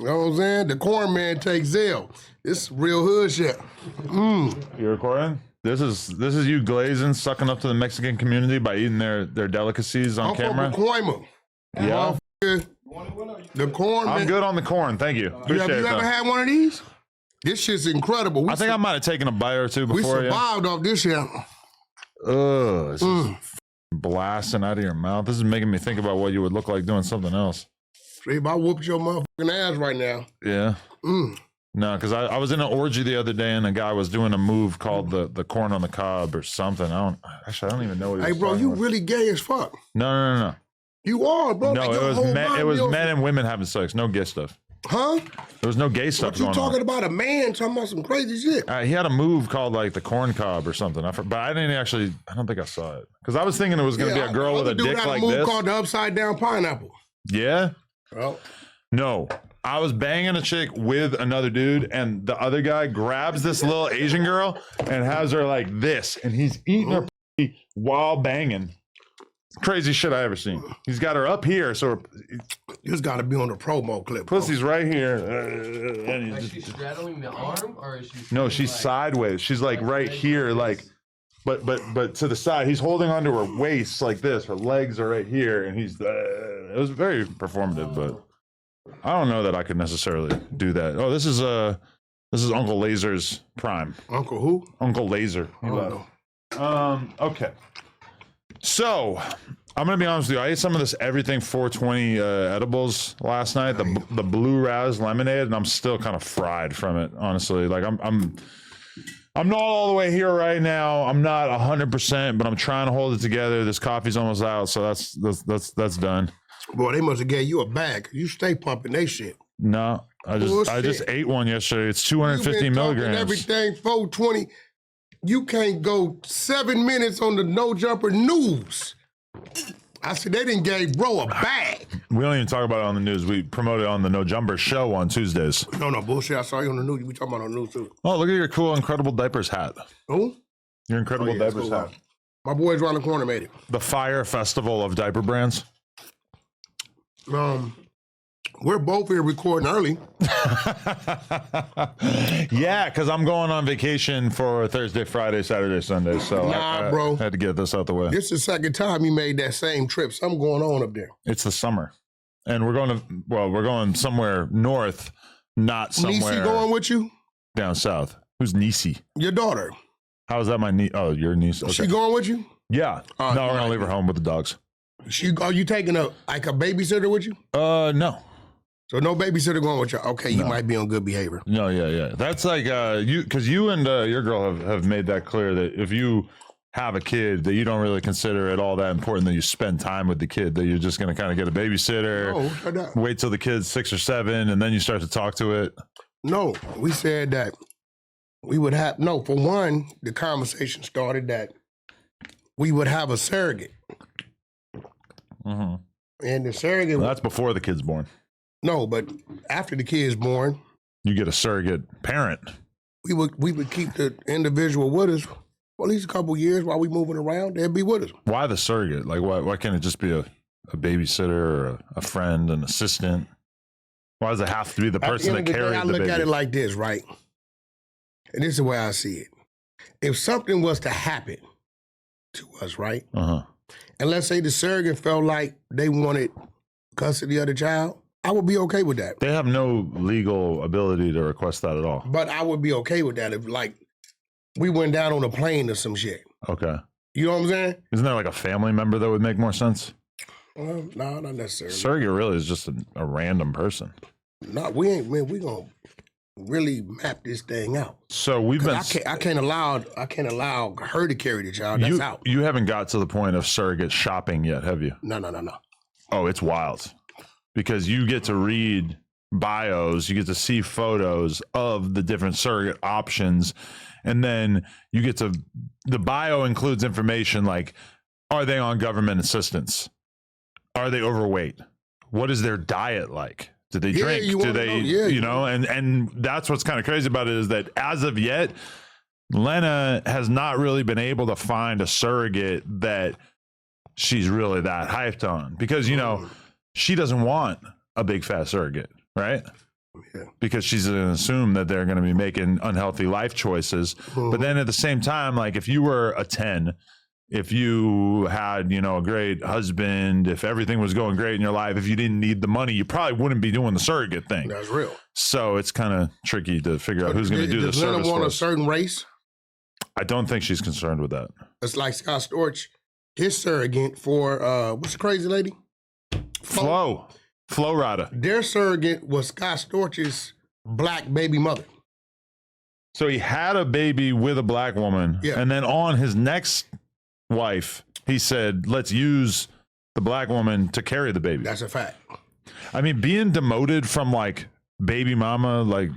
You know what I'm saying? The corn man takes Zell. This real hood shit. You recording? This is you glazing, sucking up to the Mexican community by eating their delicacies on camera. I'm from Pacoima. Yeah. The corn man. I'm good on the corn, thank you. Appreciate Have you ever had one of these? This shit's incredible. I think I might have taken a bite or two before. We survived off this shit. Ugh, this is blasting out of your mouth. This is making me think about what you would look like doing something else. See, if I whooped your motherfucking ass right now. Yeah. No, because I was in an orgy the other day and a guy was doing a move called the corn on the cob or something. I don't even know what he was. Hey, bro, you really gay as fuck. No. You are, bro. No, it was men and women having sex. No gay stuff. Huh? There was no gay stuff going on. What you talking about? A man talking about some crazy shit. He had a move called like the corn cob or something. But I don't think I saw it. Because I was thinking it was going to be a girl with a dick like this. A move called the upside down pineapple. Yeah? Well. No. I was banging a chick with another dude, and the other guy grabs this little Asian girl and has her like this, and he's eating her while banging. Crazy shit I ever seen. He's got her up here, so this got to be on the promo clip. Pussy's right here. And is she straddling the arm, or is she? No, she's sideways. She's like right here, like, but to the side. He's holding onto her waist like this. Her legs are right here, and he's. It was very performative, but I don't know that I could necessarily do that. Oh, this is Uncle Laser's prime. Uncle who? Uncle Laser. Okay. So, I'm gonna be honest with you. I ate some of this everything 420 edibles last night. The Blue Raz lemonade, and I'm still kind of fried from it. Honestly, like I'm not all the way here right now. I'm not 100%, but I'm trying to hold it together. This coffee's almost out, so that's done. Boy, they must have gave you a bag. You stay pumping they shit. No, I just ate one yesterday. It's 250 milligrams. Everything 420. You can't go 7 minutes on the No Jumper news. I said they didn't give bro a bag. We don't even talk about it on the news. We promote it on the No Jumper show on Tuesdays. No bullshit. I saw you on the news. We talking about on the news too. Oh, look at your cool Incredible Diapers hat. Who? Your Incredible Diapers hat. My boys around the corner made it. The Fire Festival of Diaper Brands. We're both here recording early. Yeah, because I'm going on vacation for Thursday, Friday, Saturday, Sunday. So bro. I had to get this out the way. This is the second time you made that same trip. Something going on up there. It's the summer. And we're going somewhere north, not somewhere. Niecy going with you? Down south. Who's Niecy? Your daughter. How is that my niece? Oh, your niece. Okay. She going with you? Yeah. No, we're going to leave her home with the dogs. Are you taking a babysitter with you? No. So no babysitter going with you. Okay, you might be on good behavior. No, yeah. That's like because you and your girl have made that clear that if you have a kid, that you don't really consider it all that important that you spend time with the kid, that you're just going to kind of get a babysitter, wait till the kid's 6 or 7, and then you start to talk to it. No, we said that we would have, for one, the conversation started that we would have a surrogate. Mm-hmm. And the surrogate... Well, that's before the kid's born. No, but after the kid's born... You get a surrogate parent. We would keep the individual with us for at least a couple years while we moving around. They'd be with us. Why the surrogate? Like, why can't it just be a babysitter or a friend, an assistant? Why does it have to be the person that carries the baby? I look at it like this, right? And this is the way I see it. If something was to happen to us, right? Uh-huh. And let's say the surrogate felt like they wanted custody of the child, I would be okay with that. They have no legal ability to request that at all. But I would be okay with that if, like, we went down on a plane or some shit. Okay. You know what I'm saying? Isn't there like a family member that would make more sense? No, not necessarily. Surrogate really is just a random person. No, we gonna really map this thing out. So we've been. I can't allow her to carry the child. That's out. You haven't got to the point of surrogate shopping yet, have you? No. Oh, it's wild. Because you get to read bios, you get to see photos of the different surrogate options, and then you get to, the bio includes information like, are they on government assistance? Are they overweight? What is their diet like? Do they drink? Do they, you know, and that's what's kind of crazy about it is that as of yet, Lena has not really been able to find a surrogate that she's really that hyped on because, you know, she doesn't want a big fat surrogate, right? because she's going to assume that they're going to be making unhealthy life choices. But then at the same time, like if you were a 10, if you had, a great husband, if everything was going great in your life, if you didn't need the money, you probably wouldn't be doing the surrogate thing. That's real. So it's kind of tricky to figure out who's going to do the service. Does Lena want a certain race? I don't think she's concerned with that. It's like Scott Storch, his surrogate for, what's the crazy lady? Flo Rida. Their surrogate was Scott Storch's black baby mother. So he had a baby with a black woman. Yeah. And then on his next wife, he said, let's use the black woman to carry the baby. That's a fact. I mean, being demoted from like baby mama, like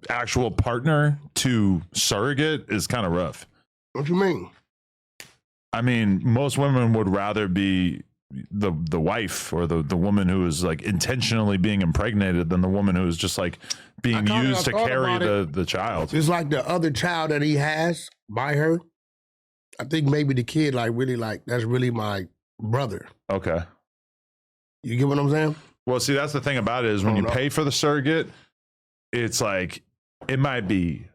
actual partner to surrogate is kind of rough. What you mean? I mean, most women would rather be the wife or the woman who is like intentionally being impregnated than the woman who is just like being used to carry the child. It's like the other child that he has by her. I think maybe the kid that's really my brother. Okay. You get what I'm saying? Well, see, that's the thing about it is when you pay for the surrogate, it's like it might be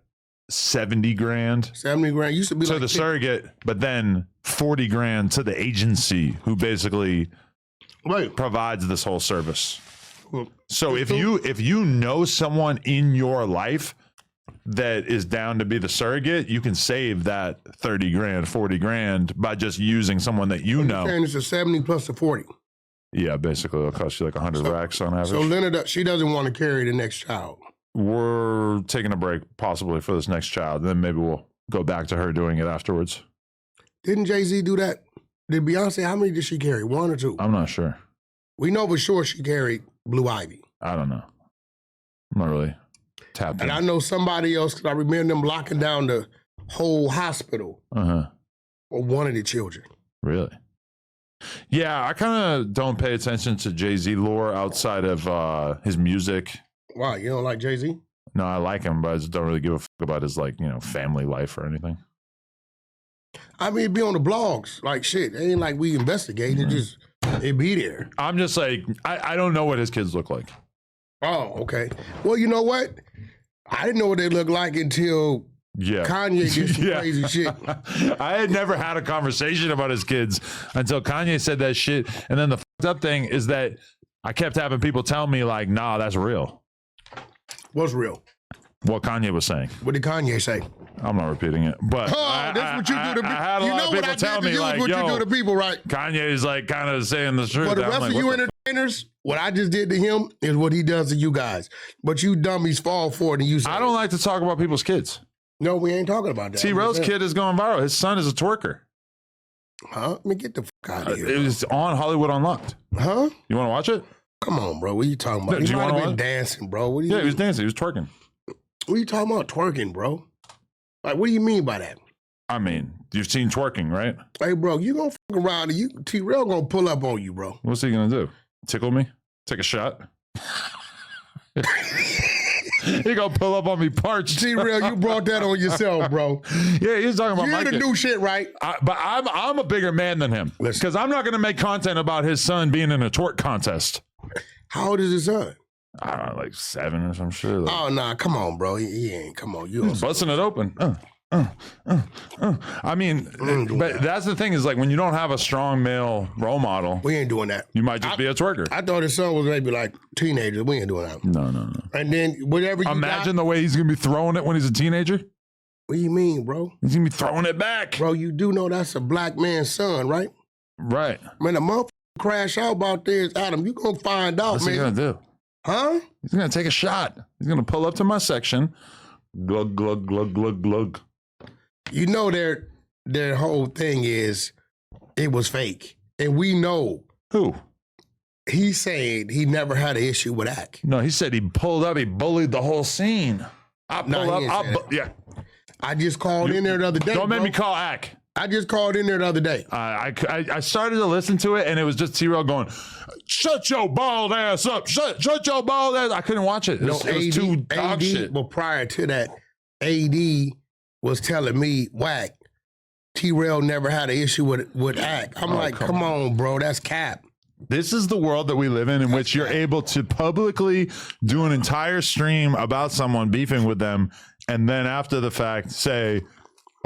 70 grand. 70 grand used to be to the surrogate, but then 40 grand to the agency who basically provides this whole service. So if you know someone in your life that is down to be the surrogate, you can save that 30 grand, 40 grand by just using someone that you know. And it's a 70 plus a 40. Yeah, basically it'll cost you like 100 racks on average. So Leonard, she doesn't want to carry the next child. We're taking a break possibly for this next child. Then maybe we'll go back to her doing it afterwards. Didn't Jay-Z do that? Did Beyonce, how many did she carry? 1 or 2? I'm not sure. We know for sure she carried Blue Ivy. I don't know. I'm not really tapped in. And I know somebody else, because I remember them locking down the whole hospital for one of the children. Really? Yeah, I kind of don't pay attention to Jay-Z lore outside of his music. Why? You don't like Jay-Z? No, I like him, but I just don't really give a fuck about his family life or anything. I mean, it'd be on the blogs. Like shit. It ain't like we investigate. It be there. I'm just like, I don't know what his kids look like. Oh, okay. Well, you know what? I didn't know what they looked like until Kanye did some crazy shit. I had never had a conversation about his kids until Kanye said that shit. And then the fucked up thing is that I kept having people tell me like, nah, that's real. What's real? What Kanye was saying. What did Kanye say? I'm not repeating it, but that's what you do to people. I had a lot of people tell me like, what you do to people, right? Kanye is like kind of saying the truth. For the rest of you entertainers, what I just did to him is what he does to you guys. But you dummies fall for it and you say, I don't like to talk about people's kids. No, we ain't talking about that. T-Rell's kid is going viral. His son is a twerker. Huh? Let me get the fuck out of here. It was on Hollywood Unlocked. Huh? You want to watch it? Come on, bro. What are you talking about? He might have been dancing, bro. What do you he was dancing. He was twerking. What are you talking about twerking, bro? Like, what do you mean by that? I mean, you've seen twerking, right? Hey, bro, you gonna fuck around and T-Rell gonna pull up on you, bro. What's he gonna do? Tickle me? Take a shot? He gonna pull up on me parched. T-Rell, you brought that on yourself, bro. Yeah, he's talking about You're the new shit, right? But I'm a bigger man than him. Because I'm not gonna make content about his son being in a twerk contest. How old is his son? I don't know, like 7 or some shit. Like, oh, nah, come on, bro. He ain't. Come on. He's busting it open. I mean, but that's the thing is like when you don't have a strong male role model. We ain't doing that. You might just be a twerker. I thought his son was maybe like teenager. We ain't doing that. No. And then whatever you imagine the way he's going to be throwing it when he's a teenager. What do you mean, bro? He's going to be throwing it back. Bro, you do know that's a black man's son, right? Right. Man, the motherfucker crash out about this, Adam. You going to find out, What's man. What's he going to do? Huh? He's going to take a shot. He's going to pull up to my section. Glug, glug, glug, glug, glug. You know their whole thing is it was fake. And we know. Who? He said he never had an issue with Ack. No, he said he pulled up, he bullied the whole scene. I just called in there the other day. Don't make me call Ack. I just called in there the other day. I started to listen to it, and it was just T-Rell going, shut your bald ass up. Shut your bald ass. I couldn't watch it. It was too dog shit. But prior to that, AD was telling me, Wack, T-Rell never had an issue with Ack. I'm like, come on, bro. That's cap. This is the world that we live in which you're able to publicly do an entire stream about someone beefing with them, and then after the fact say,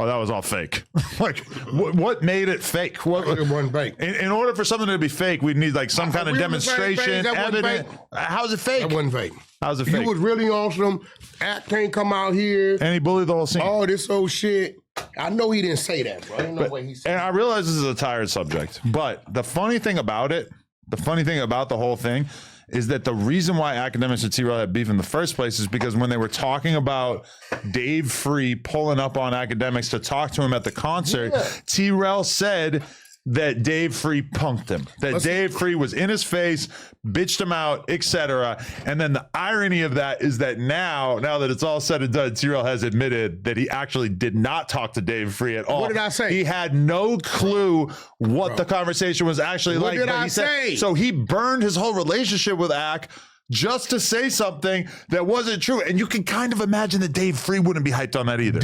oh, that was all fake. Like, what made it fake? It wasn't fake. In order for something to be fake, we'd need like some kind of demonstration, evidence. How's it fake? That wasn't fake. How's it fake? You was really on some, Act can't come out here. And he bullied the whole scene. Oh, this old shit. I know he didn't say that, bro. Ain't no way he said And I realize this is a tired subject, but the funny thing about it, the funny thing about the whole thing is that the reason why Akademiks and T-Rail had beef in the first place is because when they were talking about Dave Free pulling up on Akademiks to talk to him at the concert, T-Rail said that Dave Free punked him, that Dave Free was in his face, bitched him out, etc. And then the irony of that is that now that it's all said and done, T-Rail has admitted that he actually did not talk to Dave Free at all. What did I say? He had no clue what the conversation was actually like. What did I say? So he burned his whole relationship with Ak just to say something that wasn't true. And you can kind of imagine that Dave Free wouldn't be hyped on that either.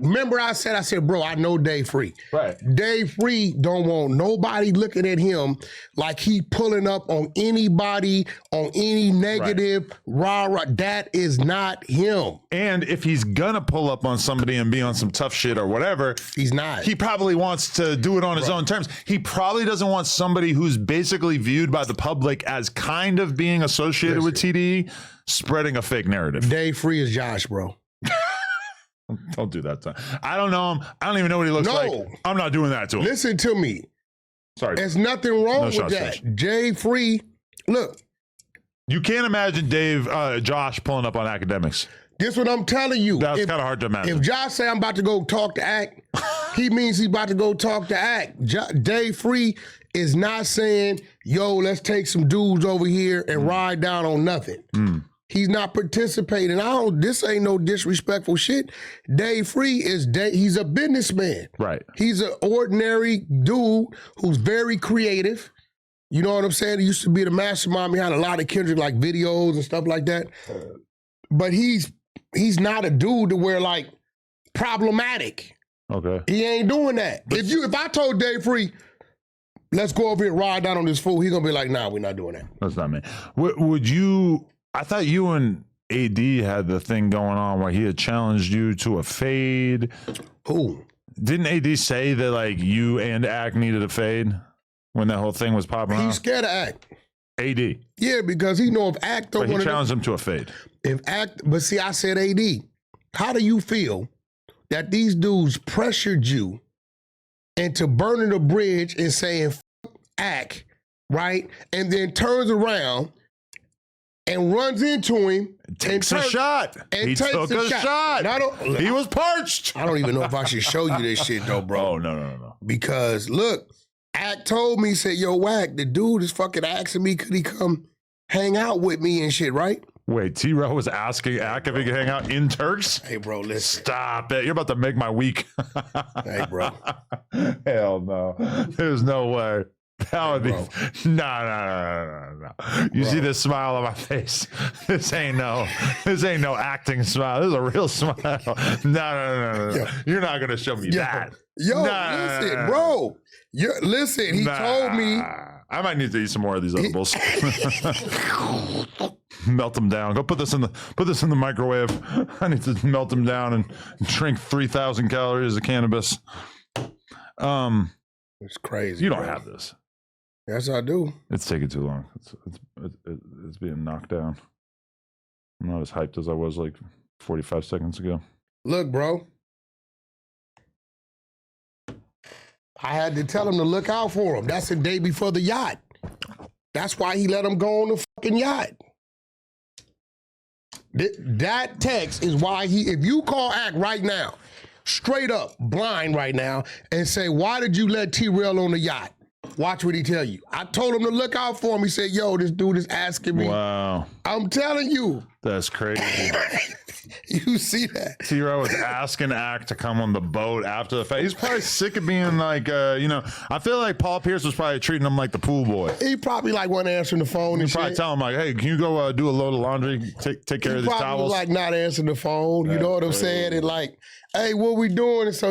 Remember I said, bro, I know Dave Free. Right. Dave Free don't want nobody looking at him like he pulling up on anybody, on any negative, rah. That is not him. And if he's gonna pull up on somebody and be on some tough shit or whatever, he's not. He probably wants to do it on his own terms. He probably doesn't want somebody who's basically viewed by the public as kind of being associated with TDE spreading a fake narrative. Dave Free is Josh, bro. Don't do that to him. I don't know him. I don't even know what he looks like. I'm not doing that to him. Listen to me. Sorry. There's nothing wrong with that. Dave Free, look. You can't imagine Josh pulling up on Akademiks. This what I'm telling you. That's kind of hard to imagine. If Josh say I'm about to go talk to Ak, he means he's about to go talk to Ak. Dave Free is not saying, yo, let's take some dudes over here and ride down on nothing. He's not participating. This ain't no disrespectful shit. Dave Free he's a businessman. Right. He's an ordinary dude who's very creative. You know what I'm saying? He used to be the mastermind behind a lot of Kendrick like videos and stuff like that. But he's not a dude to where like problematic. Okay. He ain't doing that. If I told Dave Free, let's go over here and ride down on this fool, he's gonna be like, nah, we're not doing that. That's not me. Would you, I thought you and AD had the thing going on where he had challenged you to a fade. Who? Didn't AD say that like you and Ak needed a fade when that whole thing was popping off? He's scared of Ak. AD. Yeah, because he know if Ak don't want to. He challenged him to a fade. But see, I said AD. How do you feel that these dudes pressured you into burning the bridge and saying F Ak, right? And then turns around and runs into him. Takes a shot. He took a shot. He was parched. I don't even know if I should show you this shit though, bro. Oh, no. Because look, Ak told me, he said, yo, Wack, the dude is fucking asking me, could he come hang out with me and shit, right? Wait, T-Rail was asking Ak if he could hang out in Turks? Hey, bro, listen. Stop it. You're about to make my week. Hey, bro. Hell no. There's no way. That would be no. You see this smile on my face? This ain't no acting smile. This is a real smile. No. You're not gonna show me that. Listen, bro. Listen, he told me. I might need to eat some more of these edibles. Melt them down. Go put this in the microwave. I need to melt them down and drink 3,000 calories of cannabis. It's crazy. You don't have this. Yes, I do. It's taking too long. It's being knocked down. I'm not as hyped as I was like 45 seconds ago. Look, bro. I had to tell him to look out for him. That's the day before the yacht. That's why he let him go on the fucking yacht. That text is why if you call Ak right now, straight up, blind right now, and say, why did you let T-Rail on the yacht? Watch what he tell you. I told him to look out for him. He said, yo, this dude is asking me. Wow. I'm telling you. That's crazy. You see that? T-Rail was asking Ak to come on the boat after the fact. He's probably sick of being like, I feel like Paul Pierce was probably treating him like the pool boy. He probably like wasn't answering the phone. He probably tell him like, hey, can you go do a load of laundry? Take care of these towels. He probably like not answering the phone. You know what I'm saying? And like, hey, what we doing? And so,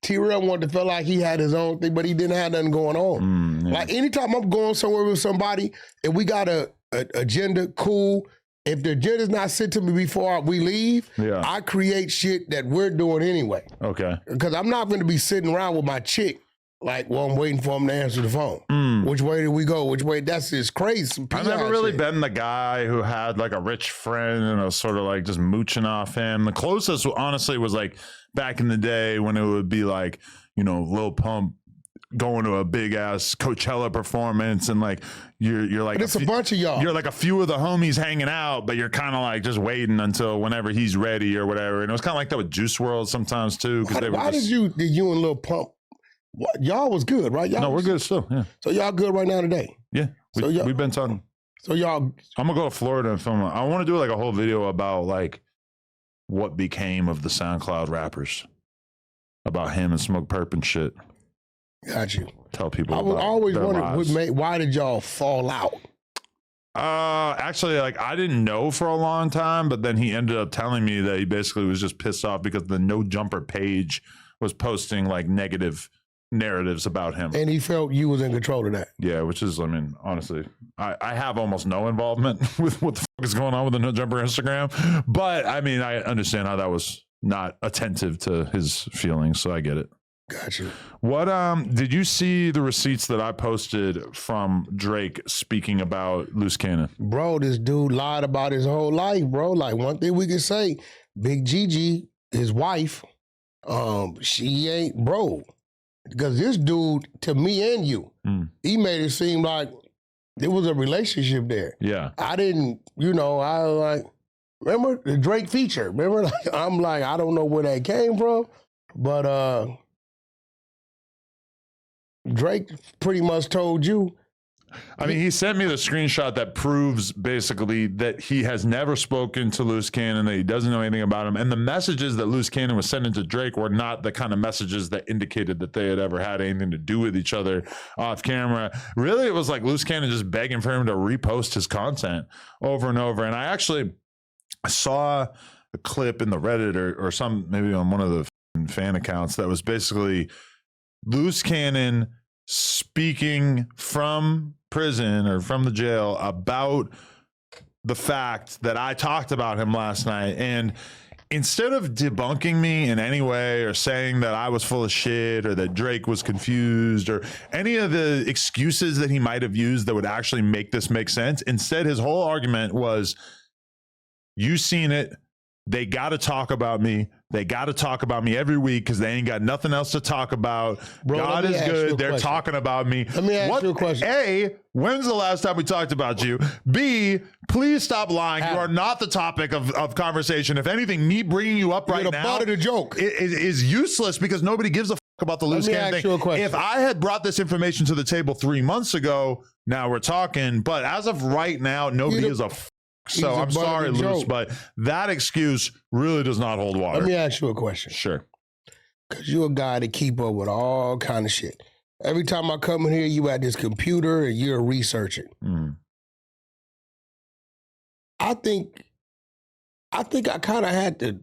T-Rail wanted to feel like he had his own thing, but he didn't have nothing going on. Yeah. Like anytime I'm going somewhere with somebody and we got a agenda, cool. If the agenda's not sent to me before we leave, I create shit that we're doing anyway. Okay. Because I'm not going to be sitting around with my chick like, well, I'm waiting for him to answer the phone. Which way did we go? Which way? That's just crazy. I've never really been the guy who had like a rich friend and was sort of like just mooching off him. The closest, honestly, was like back in the day when it would be like, you know, Lil Pump going to a big ass Coachella performance and like you're like, but it's a bunch of y'all. You're like a few of the homies hanging out, but you're kind of like just waiting until whenever he's ready or whatever. And it was kind of like that with Juice WRLD sometimes too. Why did you and Lil Pump? Y'all was good, right? Y'all we're good still. Yeah. So y'all good right now today? Yeah. We've been talking. So y'all, I'm gonna go to Florida and film it. I want to do like a whole video about like what became of the SoundCloud rappers, about him and Smoke Perp and shit. Got you. Tell people. I was always wondering why did y'all fall out? Actually, like I didn't know for a long time, but then he ended up telling me that he basically was just pissed off because the No Jumper page was posting like negative narratives about him, and he felt you was in control of that. Yeah, which is, I mean, honestly, I have almost no involvement with what the fuck is going on with the No Jumper Instagram, but I mean, I understand how that was not attentive to his feelings, so I get it. Got you. What did you see the receipts that I posted from Drake speaking about Loose Cannon? Bro, this dude lied about his whole life, bro. Like one thing we can say, Big Gigi, his wife, she ain't bro. Because this dude, to me and you, he made it seem like there was a relationship there. Yeah. I didn't, I like, remember the Drake feature? Remember? Like, I'm like, I don't know where that came from, but Drake pretty much told you. I mean, he sent me the screenshot that proves basically that he has never spoken to Loose Cannon, that he doesn't know anything about him. And the messages that Loose Cannon was sending to Drake were not the kind of messages that indicated that they had ever had anything to do with each other off camera. Really, it was like Loose Cannon just begging for him to repost his content over and over. And I saw a clip in the Reddit or some, maybe on one of the fan accounts, that was basically Loose Cannon speaking from prison or from the jail about the fact that I talked about him last night. And instead of debunking me in any way or saying that I was full of shit or that Drake was confused or any of the excuses that he might have used that would actually make this make sense, instead his whole argument was, you seen it, they got to talk about me. They got to talk about me every week because they ain't got nothing else to talk about. Bro, God is good. They're talking about me. Let me ask you a question. A, when's the last time we talked about you? B, please stop lying. You are not the topic of conversation. If anything, me bringing you up right now the joke is useless because nobody gives a fuck about the Loose Cannon thing. If I had brought this information to the table 3 months ago, now we're talking. But as of right now, nobody is a so I'm sorry, Luce, but that excuse really does not hold water. Let me ask you a question. Sure. Because you're a guy that keep up with all kind of shit. Every time I come in here, you at this computer and you're researching. I think I kind of had to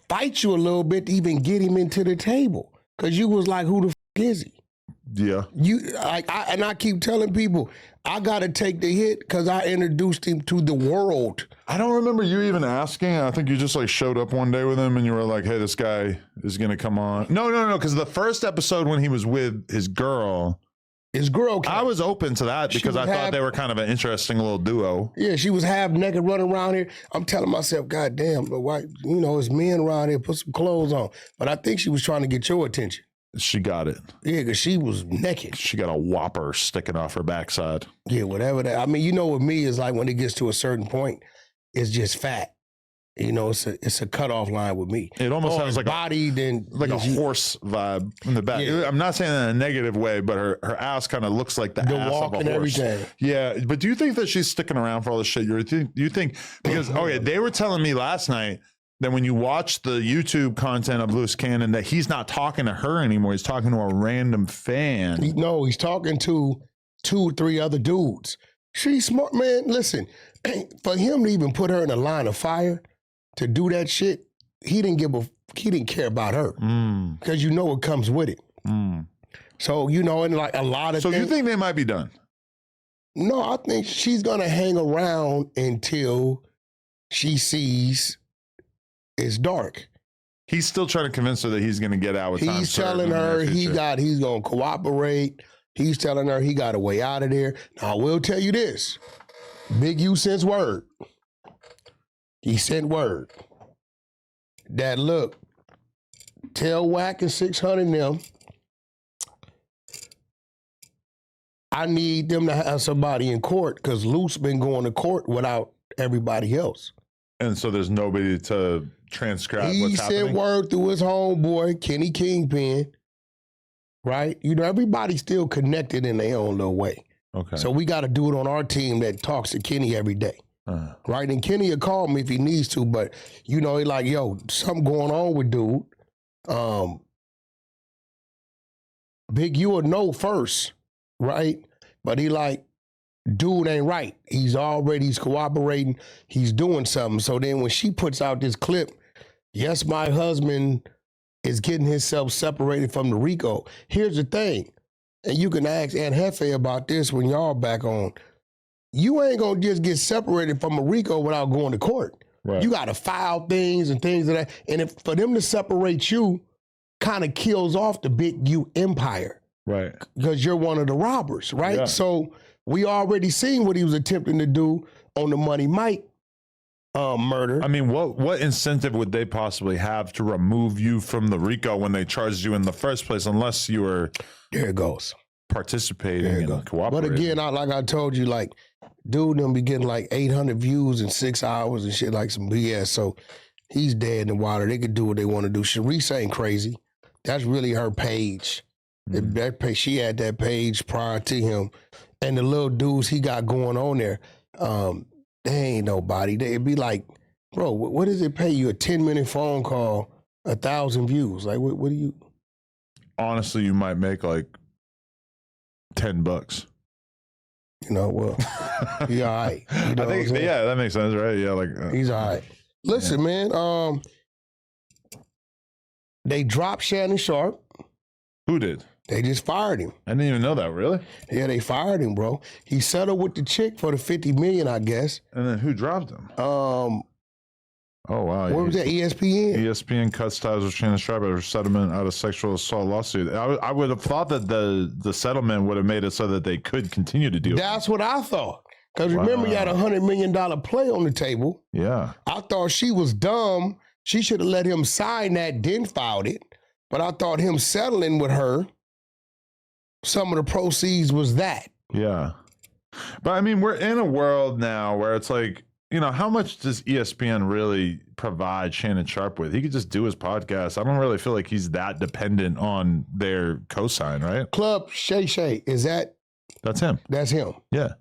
fight you a little bit to even get him into the table. Because you was like, who the f*** is he? Yeah. I keep telling people, I got to take the hit because I introduced him to the world. I don't remember you even asking. I think you just like showed up one day with him and you were like, hey, this guy is going to come on. No. Because the first episode when he was with his girl. I was open to that because I thought they were kind of an interesting little duo. Yeah, she was half naked running around here. I'm telling myself, God damn, but why, it's men around here, put some clothes on. But I think she was trying to get your attention. She got it. Yeah, because she was naked. She got a whopper sticking off her backside. Yeah, whatever that. I mean, with me, it's like when it gets to a certain point, it's just fat. It's a cutoff line with me. It almost sounds like body, then like a horse vibe in the back. Yeah. I'm not saying that in a negative way, but her ass kind of looks like the ass walk of a and horse. Everything. Yeah, but do you think that she's sticking around for all this shit? You think because they were telling me last night that when you watch the YouTube content of Loose Cannon, that he's not talking to her anymore. He's talking to a random fan. He's talking to 2 or 3 other dudes. She's smart, man. Listen, for him to even put her in a line of fire to do that shit, he didn't care about her because you know what comes with it. So, you know, and like a lot of So things. you think they might be done? No, I think she's going to hang around until she sees it's dark. He's still trying to convince her that he's going to get out with time. He's telling her he's going to cooperate. He's telling her he got a way out of there. Now, I will tell you this. Big U sends word. He sent word that, look, tell Wack and 600 them, I need them to have somebody in court because Luke's been going to court without everybody else. And so there's nobody to transcribe what's happening? He sent word through his homeboy, Kenny Kingpin, right? You know, everybody's still connected in their own little way. Okay. So we got to do it on our team that talks to Kenny every day. Right? And Kenny will call me if he needs to, but, you know, he like, yo, something going on with dude. Big U will know first, right? But he like, dude ain't right. He's cooperating. He's doing something. So then when she puts out this clip, yes, my husband is getting himself separated from the RICO. Here's the thing, and you can ask Aunt Hefe about this when y'all back on. You ain't gonna just get separated from a RICO without going to court. Right. You gotta file things and things of that. And if for them to separate you, kind of kills off the Big U empire. Right. Because you're one of the robbers, right? Yeah. So we already seen what he was attempting to do on the Money Mike murder. I mean, what incentive would they possibly have to remove you from the RICO when they charged you in the first place, unless you were there it goes participating and cooperating? But again, like I told you, like, dude them be getting like 800 views in 6 hours and shit, like some BS. So he's dead in the water. They could do what they want to do. Sharice ain't crazy. That's really her page. That page, she had that page prior to him. And the little dudes he got going on there, they ain't nobody. It'd be like, bro, what does it pay you? A 10-minute phone call, 1,000 views? Like, what do you? Honestly, you might make like $10. You know, well, he all right. You know, I think, yeah, that makes sense, right? Yeah, like he's all right. Listen, man, they dropped Shannon Sharp. Who did? They just fired him. I didn't even know that, really? Yeah, they fired him, bro. He settled with the chick for the $50 million, I guess. And then who dropped him? Oh, wow. What was that, ESPN? ESPN cuts ties with Shannon Sharp over settlement out of sexual assault lawsuit. I would have thought that the settlement would have made it so that they could continue to deal. That's what I thought. Because remember, you had a $100 million play on the table. Yeah. I thought she was dumb. She should have let him sign that, then filed it. But I thought him settling with her, some of the proceeds was that. Yeah. But I mean, we're in a world now where it's like, you know, how much does ESPN really provide Shannon Sharp with? He could just do his podcast. I don't really feel like he's that dependent on their cosign, right? Club Shay Shay, is that? That's him. That's him. Yeah.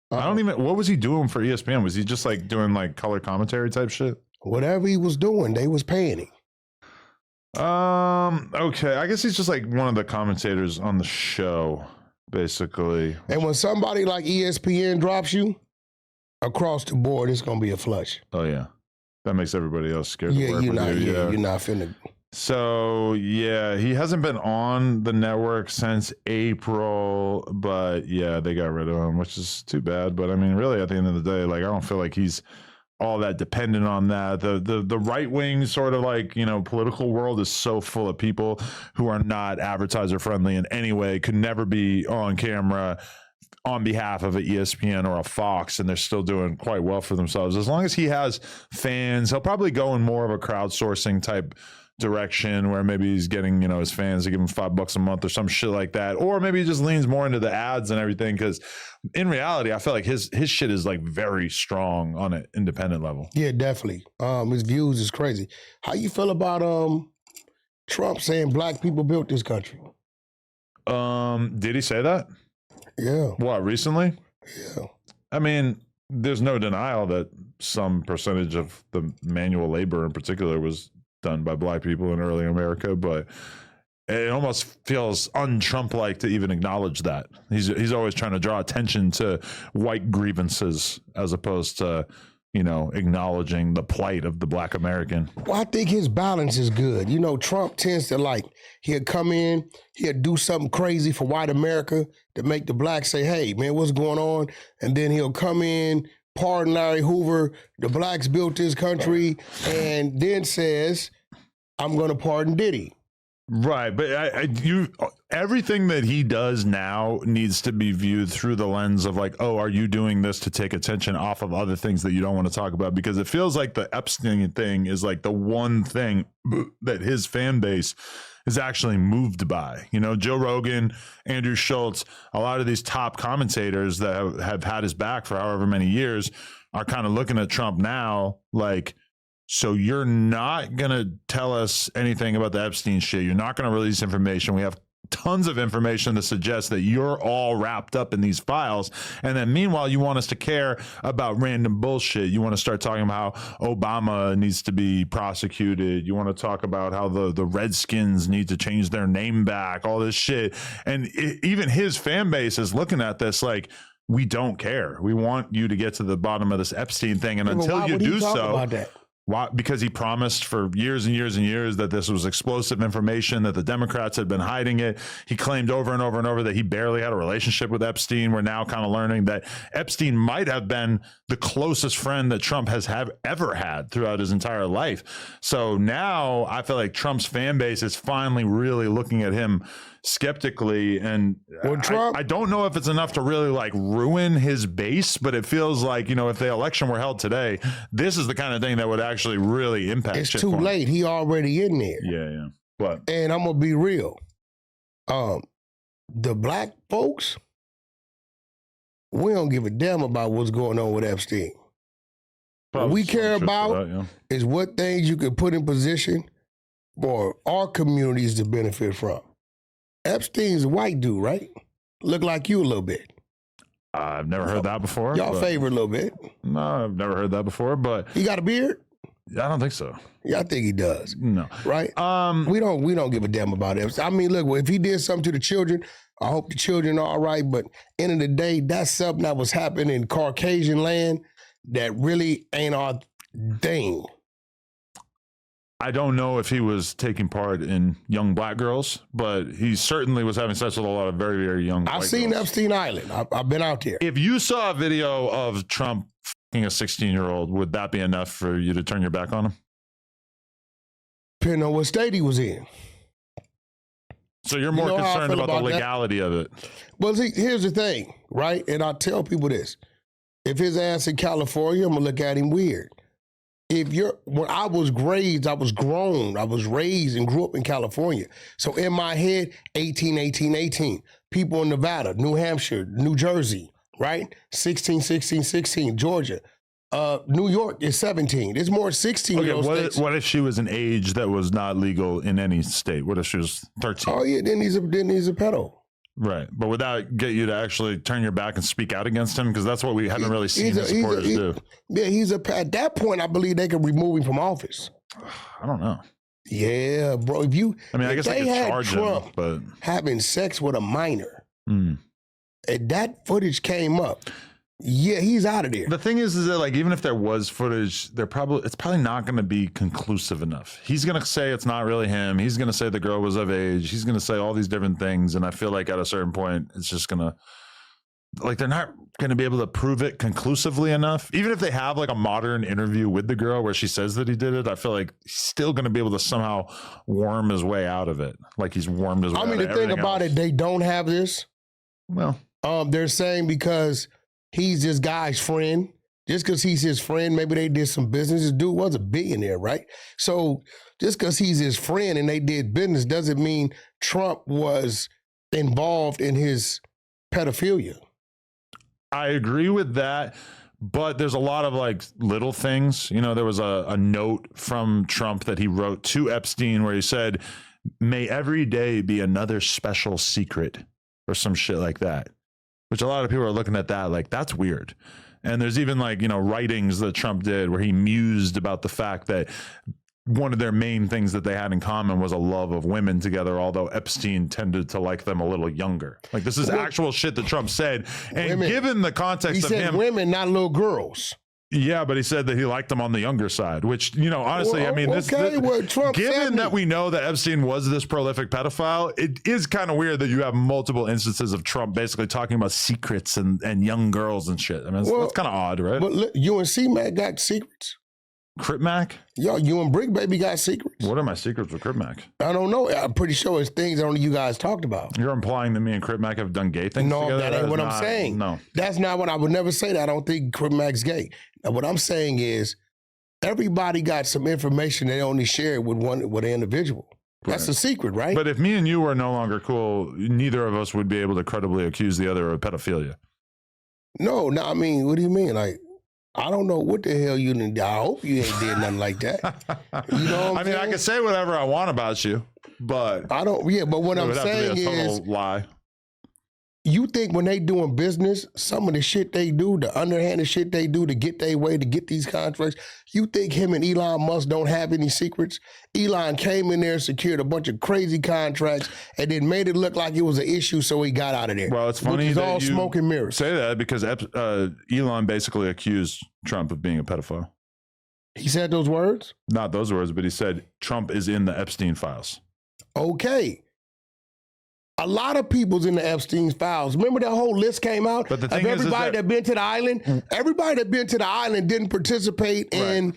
I don't even, what was he doing for ESPN? Was he just like doing like color commentary type shit? Whatever he was doing, they was paying him. Okay. I guess he's just like one of the commentators on the show, basically. And when somebody like ESPN drops you, across the board, it's gonna be a flush. Oh yeah. That makes everybody else scared Yeah, to work you're with not, you. yeah, you're not finna. So yeah, he hasn't been on the network since April, but yeah, they got rid of him, which is too bad. But I mean, really, at the end of the day, like, I don't feel like he's all that dependent on that. The right wing sort of like, you know, political world is so full of people who are not advertiser friendly in any way, could never be on camera on behalf of an ESPN or a Fox, and they're still doing quite well for themselves. As long as he has fans, he'll probably go in more of a crowdsourcing type direction where maybe he's getting, you know, his fans to give him $5 a month or some shit like that. Or maybe he just leans more into the ads and everything. Because in reality, I feel like his shit is like very strong on an independent level. Yeah, definitely. His views is crazy. How you feel about Trump saying black people built this country? Did he say that? Yeah. What, recently? Yeah. I mean, there's no denial that some percentage of the manual labor in particular was done by black people in early America, but it almost feels un-Trump-like to even acknowledge that. He's always trying to draw attention to white grievances as opposed to acknowledging the plight of the Black American. Well, I think his balance is good. Trump tends to he'll come in, he'll do something crazy for white America to make the blacks say, hey, man, what's going on? And then he'll come in, pardon Larry Hoover, the blacks built this country, and then says, I'm going to pardon Diddy. Right, but everything that he does now needs to be viewed through the lens of are you doing this to take attention off of other things that you don't want to talk about? Because it feels like the Epstein thing is the one thing that his fan base is actually moved by. Joe Rogan, Andrew Schultz, a lot of these top commentators that have had his back for however many years are kind of looking at Trump now so you're not going to tell us anything about the Epstein shit. You're not going to release information. We have tons of information to suggest that you're all wrapped up in these files. And then meanwhile, you want us to care about random bullshit. You want to start talking about how Obama needs to be prosecuted. You want to talk about how the Redskins need to change their name back, all this shit. And even his fan base is looking at this we don't care. We want you to get to the bottom of this Epstein thing. And until you do so... Why? Because he promised for years and years and years that this was explosive information, that the Democrats had been hiding it. He claimed over and over and over that he barely had a relationship with Epstein. We're now kind of learning that Epstein might have been the closest friend that Trump has ever had throughout his entire life. So now I feel like Trump's fan base is finally really looking at him skeptically, and I don't know if it's enough to really ruin his base, but it feels like if the election were held today, this is the kind of thing that would actually really impact. It's too late. He already in there. Yeah. But and I'm gonna be real. The black folks, we don't give a damn about what's going on with Epstein. What we care about is what things you can put in position for our communities to benefit from. Epstein's a white dude, right? Look like you a little bit. I've never heard that before. Y'all favor a little bit. No, I've never heard that before, but... He got a beard? I don't think so. Yeah, I think he does. No. Right? We don't give a damn about Epstein. I mean, look, if he did something to the children, I hope the children are all right, but end of the day, that's something that was happening in Caucasian land that really ain't our thing. I don't know if he was taking part in young black girls, but he certainly was having sex with a lot of very, very young white girls. I've seen Epstein Island. I've been out there. If you saw a video of Trump fucking a 16-year-old, would that be enough for you to turn your back on him? Depending on what state he was in. So you're more concerned about the legality of it. Well, see, here's the thing, right? And I tell people this. If his ass in California, I'm going to look at him weird. When I was raised, I was grown, I was raised and grew up in California. So in my head, 18, 18, 18. People in Nevada, New Hampshire, New Jersey, right? 16, 16, 16, Georgia. New York is 17. There's more 16 in those states. What if she was an age that was not legal in any state? What if she was 13? Oh yeah, then he's a pedo. Right, but would that get you to actually turn your back and speak out against him? Because that's what we haven't really seen his supporters do. Yeah, at that point, I believe they could remove him from office. I don't know. Yeah, bro. I guess they could charge him, but having sex with a minor, and that footage came up. Yeah, he's out of there. The thing is that even if there was footage, it's probably not going to be conclusive enough. He's going to say it's not really him. He's going to say the girl was of age. He's going to say all these different things. And I feel like at a certain point, it's just going to, they're not going to be able to prove it conclusively enough. Even if they have a modern interview with the girl where she says that he did it, I feel like he's still going to be able to somehow worm his way out of it. Like he's wormed his way out of it. The thing about it, they don't have this. Well, they're saying because he's this guy's friend. Just because he's his friend, maybe they did some business. This dude was a billionaire, right? So just because he's his friend and they did business doesn't mean Trump was involved in his pedophilia. I agree with that, but there's a lot of little things. There was a note from Trump that he wrote to Epstein where he said, "May every day be another special secret," or some shit like that. Which a lot of people are looking at that that's weird. And there's even writings that Trump did where he mused about the fact that one of their main things that they had in common was a love of women together, although Epstein tended to like them a little younger. This is actual shit that Trump said. And given the context of him, women, not little girls. Yeah, but he said that he liked them on the younger side, which, you know, honestly, Well, I mean, Trump given that we know that Epstein was this prolific pedophile, it is kind of weird that you have multiple instances of Trump basically talking about secrets and young girls and shit. I mean, that's kind of odd, right? But look, you and Smac got secrets. Crip Mac? Yo, you and Brick Baby got secrets. What are my secrets with Crip Mac? I don't know. I'm pretty sure it's things only you guys talked about. You're implying that me and Crip Mac have done gay things together? That ain't what I'm saying. No. That's not what I would never say that. I don't think Crip Mac's gay. Now, what I'm saying is everybody got some information they only share with an individual. That's a secret, right? But if me and you were no longer cool, neither of us would be able to credibly accuse the other of pedophilia. No, I mean, what do you mean? Like, I don't know what the hell you did. I hope you ain't did nothing like that. You know what I mean, I can say whatever I want about you, but I don't. Yeah, but what I'm saying is, lie. You think when they doing business, some of the shit they do, the underhanded shit they do to get their way, to get these contracts, you think him and Elon Musk don't have any secrets? Elon came in there, secured a bunch of crazy contracts, and then made it look like it was an issue, so he got out of there. Well, it's funny that all you smoke and mirrors. Say that because Elon basically accused Trump of being a pedophile. He said those words? Not those words, but he said Trump is in the Epstein files. Okay. A lot of people's in the Epstein files. Remember that whole list came out but the thing of everybody that been to the island? Everybody that been to the island didn't participate in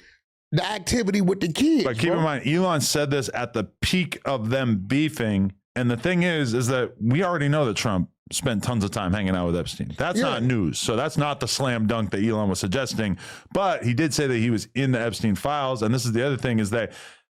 the activity with the kids. But keep in mind, Elon said this at the peak of them beefing. And the thing is that we already know that Trump spent tons of time hanging out with Epstein. That's not news. So that's not the slam dunk that Elon was suggesting. But he did say that he was in the Epstein files. And this is the other thing, is that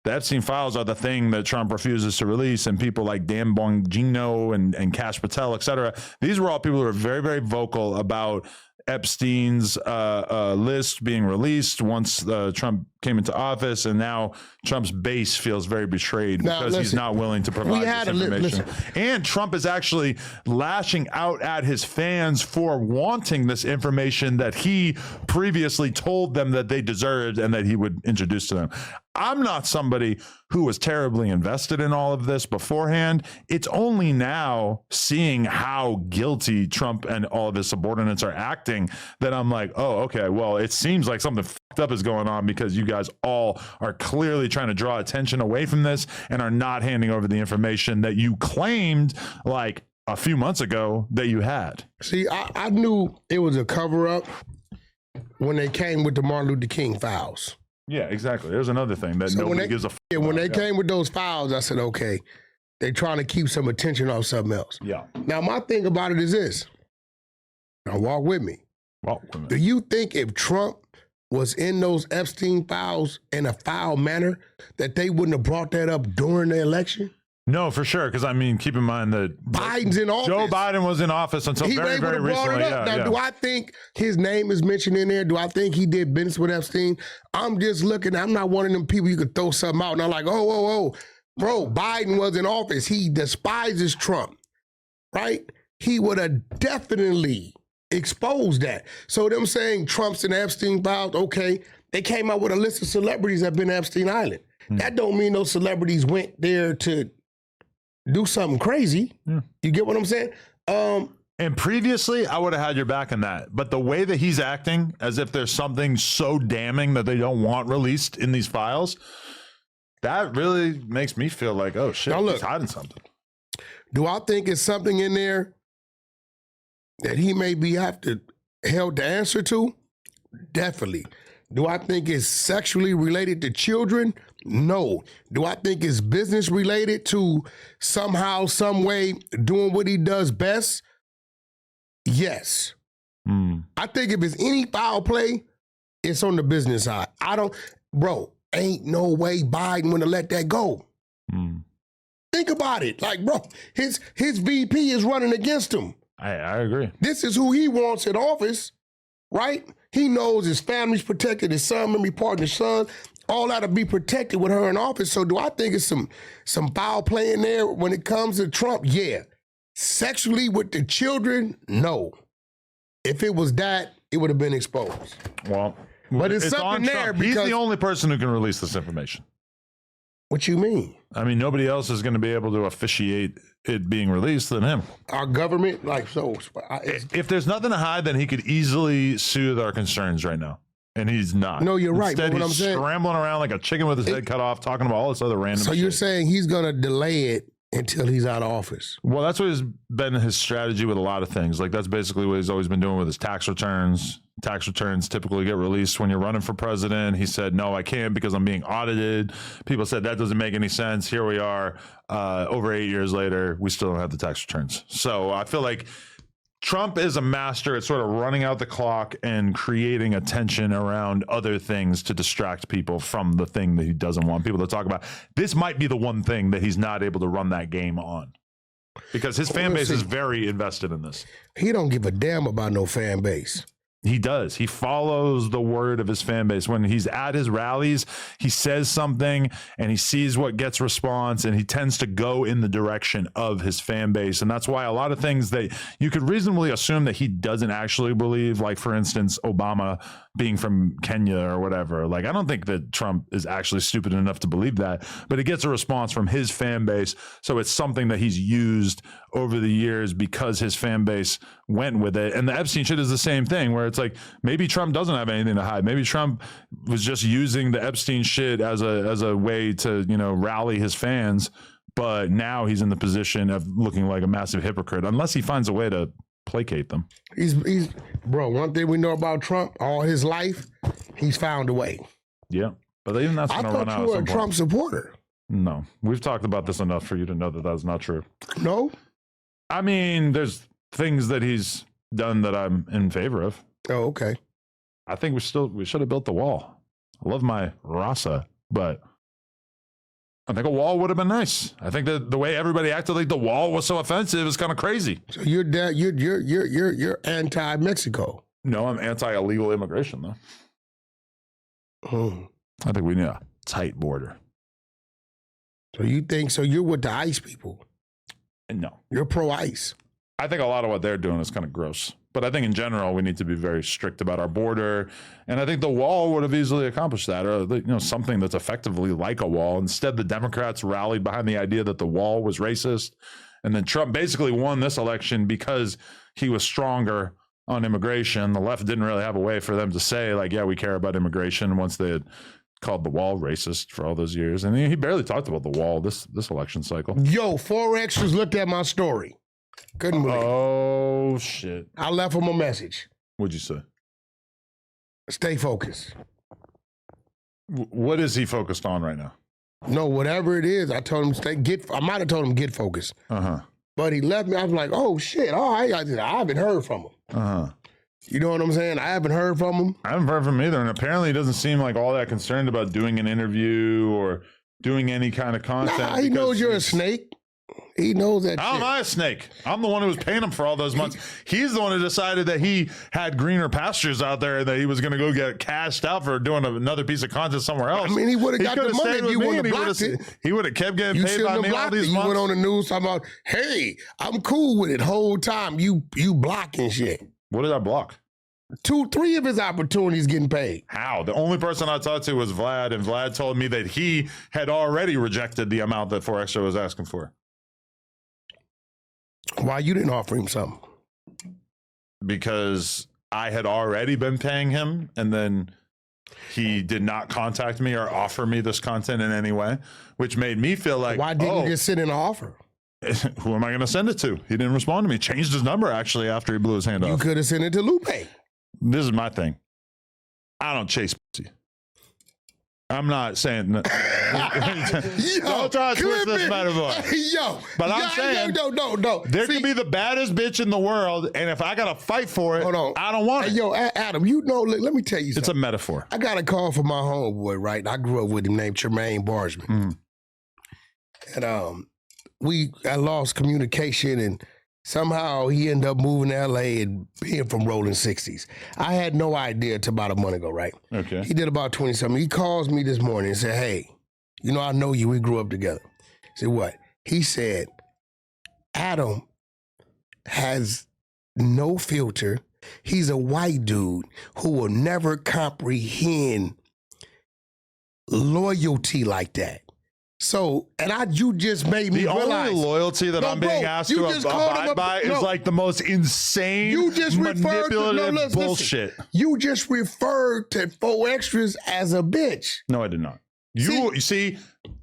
the Epstein files are the thing that Trump refuses to release, and people like Dan Bongino and Kash Patel, et cetera. These were all people who were very, very vocal about Epstein's list being released once Trump came into office, and now Trump's base feels very betrayed because he's not willing to provide this information. And Trump is actually lashing out at his fans for wanting this information that he previously told them that they deserved and that he would introduce to them. I'm not somebody who was terribly invested in all of this beforehand. It's only now, seeing how guilty Trump and all of his subordinates are acting, that I'm like, oh, okay, well, it seems like something fucked up is going on, because you guys all are clearly trying to draw attention away from this and are not handing over the information that you claimed like a few months ago that you had. See, I knew it was a cover-up when they came with the Martin Luther King files. Yeah, exactly. There's another thing that nobody gives a fuck about. When they came with those files, I said, okay, they're trying to keep some attention on something else. Yeah. Now, my thing about it is this. Now, walk with me. Do you think if Trump was in those Epstein files in a foul manner, that they wouldn't have brought that up during the election? No, for sure. Because, I mean, keep in mind that Biden's in office. Joe Biden was in office until very, very recently. Now, do I think his name is mentioned in there? Do I think he did business with Epstein? I'm just looking. I'm not one of them people you could throw something out and I'm like, oh, bro, Biden was in office. He despises Trump, right? He would have definitely exposed that. So them saying Trump's in the Epstein files, okay, they came out with a list of celebrities that have been to Epstein Island. That don't mean those celebrities went there to do something crazy. You get what I'm saying? And previously, I would have had your back on that. But the way that he's acting, as if there's something so damning that they don't want released in these files, that really makes me feel like, oh shit, he's hiding something. Do I think it's something in there that he may be held to answer to? Definitely. Do I think it's sexually related to children? No. Do I think it's business related to somehow, some way doing what he does best? Yes. I think if it's any foul play, it's on the business side. Ain't no way Biden would have let that go. Think about it. Like, bro, his VP is running against him. I agree. This is who he wants in office, right? He knows his family's protected, his son, memory partner, his son, all that to be protected with her in office. So do I think it's some foul play in there when it comes to Trump? Yeah. Sexually with the children? No. If it was that, it would have been exposed. Well, but it's something there because he's the only person who can release this information. What you mean? I mean, nobody else is going to be able to officiate it being released than him. Our government, if there's nothing to hide, then he could easily soothe our concerns right now. And he's not. No, you're right. Instead, But what he's I'm saying, scrambling around like a chicken with his head cut off, talking about all this other random so shit. you're saying he's going to delay it until he's out of office? Well, that's what has been his strategy with a lot of things. Like that's basically what he's always been doing with his tax returns. Tax returns typically get released when you're running for president. He said, no, I can't because I'm being audited. People said that doesn't make any sense. Here we are, over 8 years later, we still don't have the tax returns. So I feel like Trump is a master at sort of running out the clock and creating attention around other things to distract people from the thing that he doesn't want people to talk about. This might be the one thing that he's not able to run that game on because his fan base is very invested in this. He don't give a damn about no fan base. He does. He follows the word of his fan base. When he's at his rallies, he says something and he sees what gets response, and he tends to go in the direction of his fan base. And that's why a lot of things that you could reasonably assume that he doesn't actually believe, like, for instance, Obama being from Kenya or whatever. Like, I don't think that Trump is actually stupid enough to believe that, but it gets a response from his fan base. So it's something that he's used over the years because his fan base went with it. And the Epstein shit is the same thing, where it's like, maybe Trump doesn't have anything to hide. Maybe Trump was just using the Epstein shit as a way to, you know, rally his fans. But now he's in the position of looking like a massive hypocrite, unless he finds a way to placate them. He's bro, one thing we know about Trump, all his life, he's found a way. Yeah. But even that's going to run out. I thought you were a Trump supporter. No. We've talked about this enough for you to know that that's not true. No? I mean, there's things that he's done that I'm in favor of. Oh, okay. I think we should have built the wall. I love my Rasa, but I think a wall would have been nice. I think that the way everybody acted like the wall was so offensive is kind of crazy. So you're anti-Mexico. No, I'm anti-illegal immigration though. Hmm. I think we need a tight border. So you're with the ICE people? No. You're pro-ICE? I think a lot of what they're doing is kind of gross. But I think in general, we need to be very strict about our border. And I think the wall would have easily accomplished that, or, you know, something that's effectively like a wall. Instead, the Democrats rallied behind the idea that the wall was racist. And then Trump basically won this election because he was stronger on immigration. The left didn't really have a way for them to say, like, yeah, we care about immigration, once they had called the wall racist for all those years. And he barely talked about the wall this election cycle. Yo, 4 extras looked at my story. Couldn't believe it. Oh, shit. I left him a message. What'd you say? Stay focused. What is he focused on right now? No, whatever it is, I told him I might have told him get focused. Uh-huh. But he left me. I was like, oh, shit. All right. I haven't heard from him. Uh-huh. You know what I'm saying? I haven't heard from him. I haven't heard from him either. And apparently he doesn't seem like all that concerned about doing an interview or doing any kind of content. Nah, he knows you're a snake. He knows that. How am I a snake? I'm the one who was paying him for all those months. He's the one who decided that he had greener pastures out there and that he was going to go get cashed out for doing another piece of content somewhere else. I mean, he would have got the money if you wouldn't have blocked it. He would have kept getting You paid by shouldn't me have all blocked it. these You months. went on the news talking about, hey, I'm cool with it whole time. You blocking shit. What did I block? 2-3 of his opportunities getting paid. How? The only person I talked to was Vlad, and Vlad told me that he had already rejected the amount that 4Extra was asking for. Why you didn't offer him something? Because I had already been paying him, and then he did not contact me or offer me this content in any way, which made me feel like, why didn't you just send in an offer? Who am I going to send it to? He didn't respond to me. Changed his number, actually, after he blew his hand You off. could have sent it to Lupe. This is my thing. I don't chase pussy. I'm not saying... Don't try to twist this metaphor. Yo. But I'm saying... No. There could be the baddest bitch in the world, and if I got to fight for it, Hold on. I don't want it. Yo, Adam, you know, let me tell you something. It's a metaphor. I got a call from my homeboy, right? I grew up with him named Tremaine Barsman. And I lost communication, and somehow he ended up moving to LA and being from Rolling 60s. I had no idea until about a month ago, right? Okay. He did about 20-something. He calls me this morning and said, hey, you know, I know you. We grew up together. I said, what? He said, Adam has no filter. He's a white dude who will never comprehend loyalty like that. So, you just made me The realize. only loyalty that I'm being asked to abide by is like the most insane, manipulative bullshit. You just referred to 4 extras as a bitch. No, I did not. You see,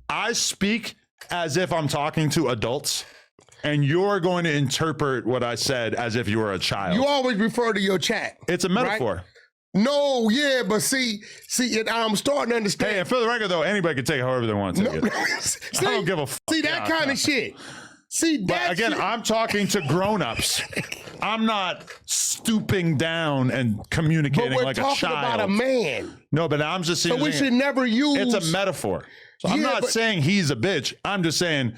I speak as if I'm talking to adults, and you're going to interpret what I said as if you were a child. You always refer to your chat. It's a metaphor. Right? No, yeah, but see, I'm starting to understand. Hey, and for the record, though, anybody can take it however they want to take it. See, I don't give a fuck. See, that kind of shit. See, that again, shit. I'm talking to grown-ups. I'm not stooping down and communicating like a child. We're talking about a man. No, but I'm just saying. So we should never use. It's a metaphor. So I'm not saying he's a bitch. I'm just saying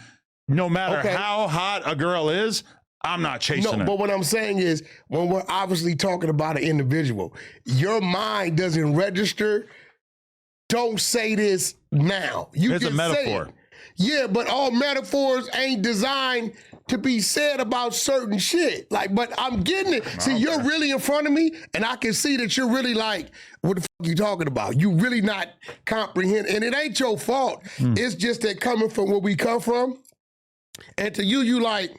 no matter how hot a girl is, I'm not chasing her. But what I'm saying is, when we're obviously talking about an individual, your mind doesn't register. Don't say this now. It's a metaphor. Yeah, but all metaphors ain't designed to be said about certain shit. But I'm getting it. See, you're really in front of me, and I can see that you're really like, what the fuck you talking about? You really not comprehending. And it ain't your fault. It's just that coming from where we come from, and to you like,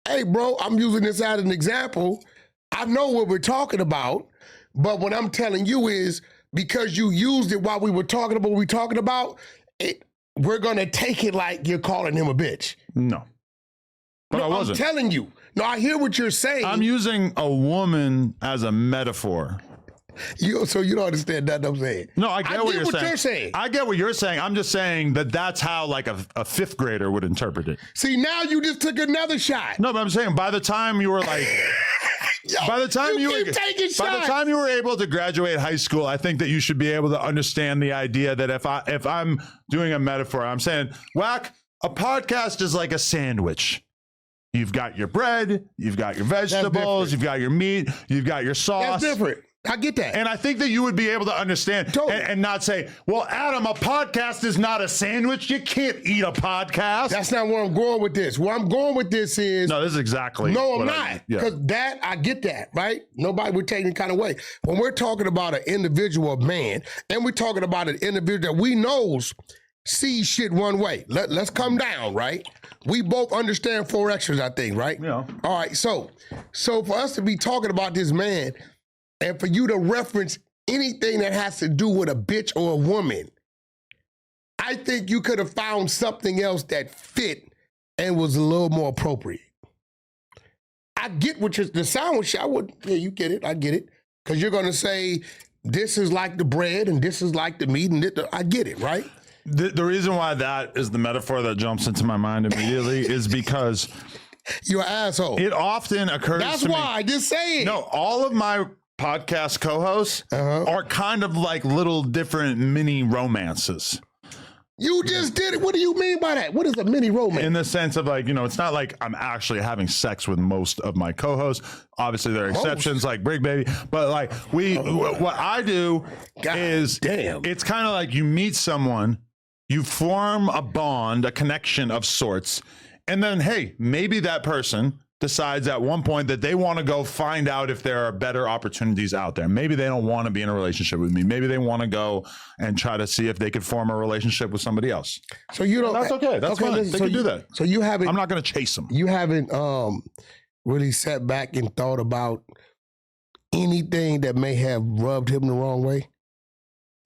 hey, bro, I'm using this as an example. I know what we're talking about, but what I'm telling you is because you used it while we were talking about what we're talking about, we're going to take it like you're calling him a bitch. No. But I wasn't. I'm telling you. No, I hear what you're saying. I'm using a woman as a metaphor. So you don't understand that I'm saying? No, I get what you're saying. I get what you're saying. I'm just saying that's how like a fifth grader would interpret it. See, now you just took another shot. No, but I'm saying by the time you were like, by the time you were able to graduate high school, I think that you should be able to understand the idea that if I'm doing a metaphor, I'm saying, Wack, a podcast is like a sandwich. You've got your bread, you've got your vegetables, you've got your meat, you've got your sauce. That's different. I get that. And I think that you would be able to understand and not say, well, Adam, a podcast is not a sandwich. You can't eat a podcast. That's not where I'm going with this. Where I'm going with this is... No, this is exactly... No, I'm not. Because I get that, right? Nobody would take it kind of way. When we're talking about an individual man, and we're talking about an individual that we knows sees shit one way. Let's come down, right? We both understand 4 extras, I think, right? Yeah. All right, so for us to be talking about this man... And for you to reference anything that has to do with a bitch or a woman, I think you could have found something else that fit and was a little more appropriate. I get what the sound was. You get it. I get it. Because you're going to say, this is like the bread and this is like the meat. And I get it, right? The reason why that is the metaphor that jumps into my mind immediately is because... You're an asshole. It often occurs to me. That's why. Just say it. No, all of my... podcast co-hosts are kind of like little different mini romances. You just did it. What do you mean by that? What is a mini romance? In the sense of like, it's not like I'm actually having sex with most of my co-hosts. Obviously, there are exceptions like Brig Baby, but like what I do it's kind of like you meet someone, you form a bond, a connection of sorts, and then, hey, maybe that person decides at one point that they want to go find out if there are better opportunities out there. Maybe they don't want to be in a relationship with me. Maybe they want to go and try to see if they could form a relationship with somebody else. So you don't. That's okay. That's fine. They can do that. So you haven't. I'm not going to chase them. You haven't really sat back and thought about anything that may have rubbed him the wrong way.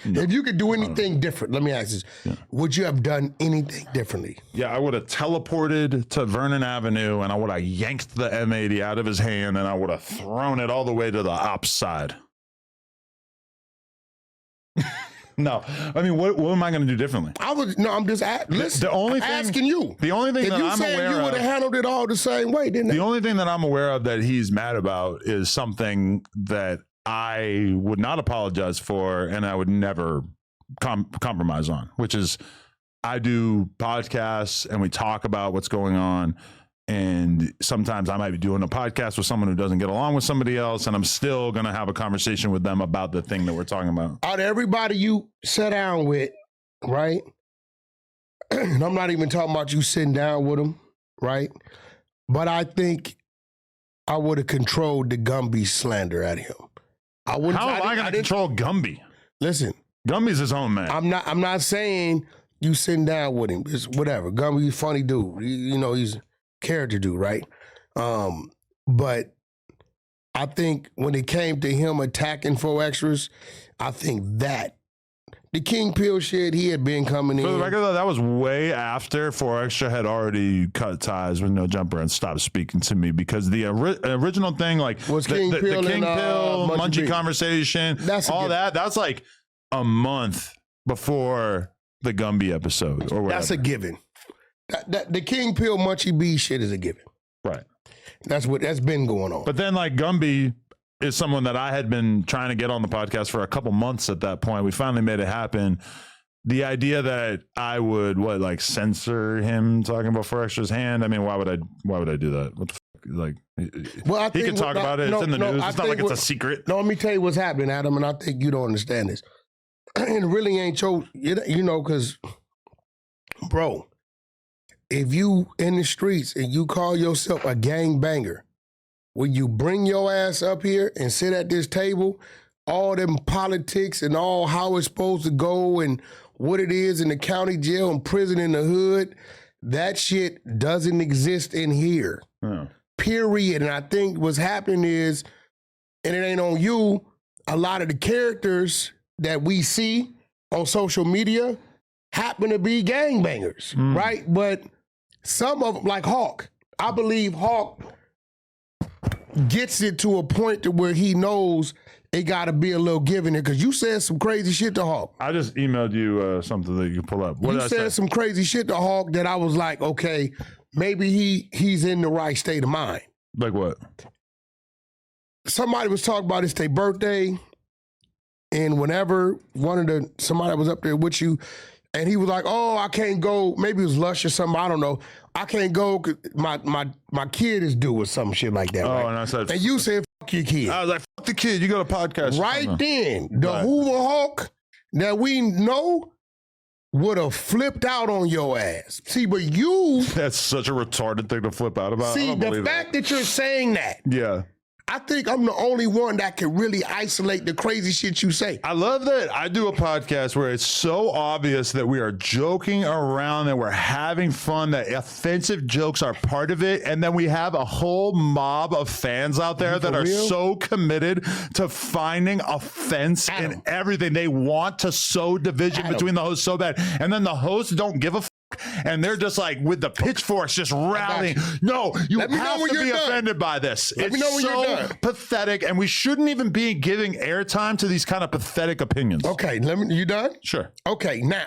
No, if you could do anything different, let me ask this. Yeah. Would you have done anything differently? Yeah, I would have teleported to Vernon Avenue and I would have yanked the M80 out of his hand and I would have thrown it all the way to the ops side. No, I mean, what am I going to do differently? I'm just asking you. The only thing that I'm aware of. You would have handled it all the same way, didn't it? The only thing that I'm aware of that he's mad about is something that I would not apologize for and I would never compromise on, which is I do podcasts and we talk about what's going on. And sometimes I might be doing a podcast with someone who doesn't get along with somebody else. And I'm still going to have a conversation with them about the thing that we're talking about. Out of everybody you sat down with, right? And I'm not even talking about you sitting down with them, right? But I think I would have controlled the Gumby slander at him. How am I going to control Gumby? Listen. Gumby's his own man. I'm not saying you sitting down with him. It's whatever. Gumby, he's a funny dude. You know, he's a character dude, right? But I think when it came to him attacking 4Extras, I think that the King Pill shit, he had been coming in. For the record, though, that was way after 4Extra had already cut ties with No Jumper and stopped speaking to me, because the original thing, like was the King Pill Munchie conversation, that's like a month before the Gumby episode or whatever. That's a given. The King Pill Munchie B shit is a given. Right. That's been going on. But then, like, Gumby is someone that I had been trying to get on the podcast for a couple months at that point. We finally made it happen. The idea that I would censor him talking about 4Extra's hand. I mean, why would I do that? What the fuck? Like, well, I think he can talk about it. It's in the news. It's not like it's a secret. No, let me tell you what's happening, Adam, and I think you don't understand this. And it really ain't you know, because, bro, if you in the streets and you call yourself a gangbanger, when you bring your ass up here and sit at this table, all them politics and all how it's supposed to go and what it is in the county jail and prison in the hood, that shit doesn't exist in here. Period. And I think what's happening is, and it ain't on you, a lot of the characters that we see on social media happen to be gangbangers, right? But some of them, like Hawk, I believe Hawk gets it to a point to where he knows it got to be a little giving it, because you said some crazy shit to Hawk. I just emailed you something that you can pull up. What you said some crazy shit to Hawk that I was like, okay, maybe he's in the right state of mind. Like what? Somebody was talking about it's their birthday, and whenever somebody was up there with you, and he was like, oh, I can't go. Maybe it was Lush or something. I don't know. I can't go because my kid is due or some shit like that. Oh, right? and I said, and you said, fuck your kid. I was like, fuck the kid. You got a podcast. Right then, the Hoover Hawk that we know would have flipped out on your ass. See, but you... That's such a retarded thing to flip out about. See, the fact that you're saying that... Yeah. I think I'm the only one that can really isolate the crazy shit you say. I love that I do a podcast where it's so obvious that we are joking around, that we're having fun, that offensive jokes are part of it. And then we have a whole mob of fans out there that are so committed to finding offense in everything. They want to sow division between the hosts so bad. And then the hosts don't give a and they're just like with the pitchforks just rallying. No, you have to be offended by this. It's so pathetic, and we shouldn't even be giving airtime to these kind of pathetic opinions. Okay, you done? Sure. Okay, now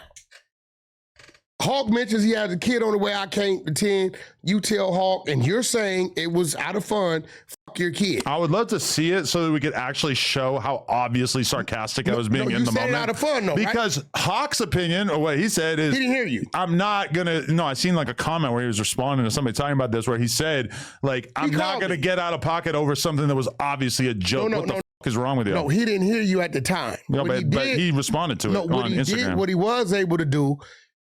Hawk mentions he has a kid on the way. I can't pretend. You tell Hawk, and you're saying it was out of fun. Fuck your kid. I would love to see it so that we could actually show how obviously sarcastic I was being in the moment. It out of fun, though, because right? Hawk's opinion, or what he said, is he didn't hear you. I'm not gonna. No, I seen like a comment where he was responding to somebody talking about this, where he said, like, I'm not gonna get out of pocket over something that was obviously a joke. What the fuck is wrong with you? No, he didn't hear you at the time. No, but he responded to it on Instagram. What he was able to do,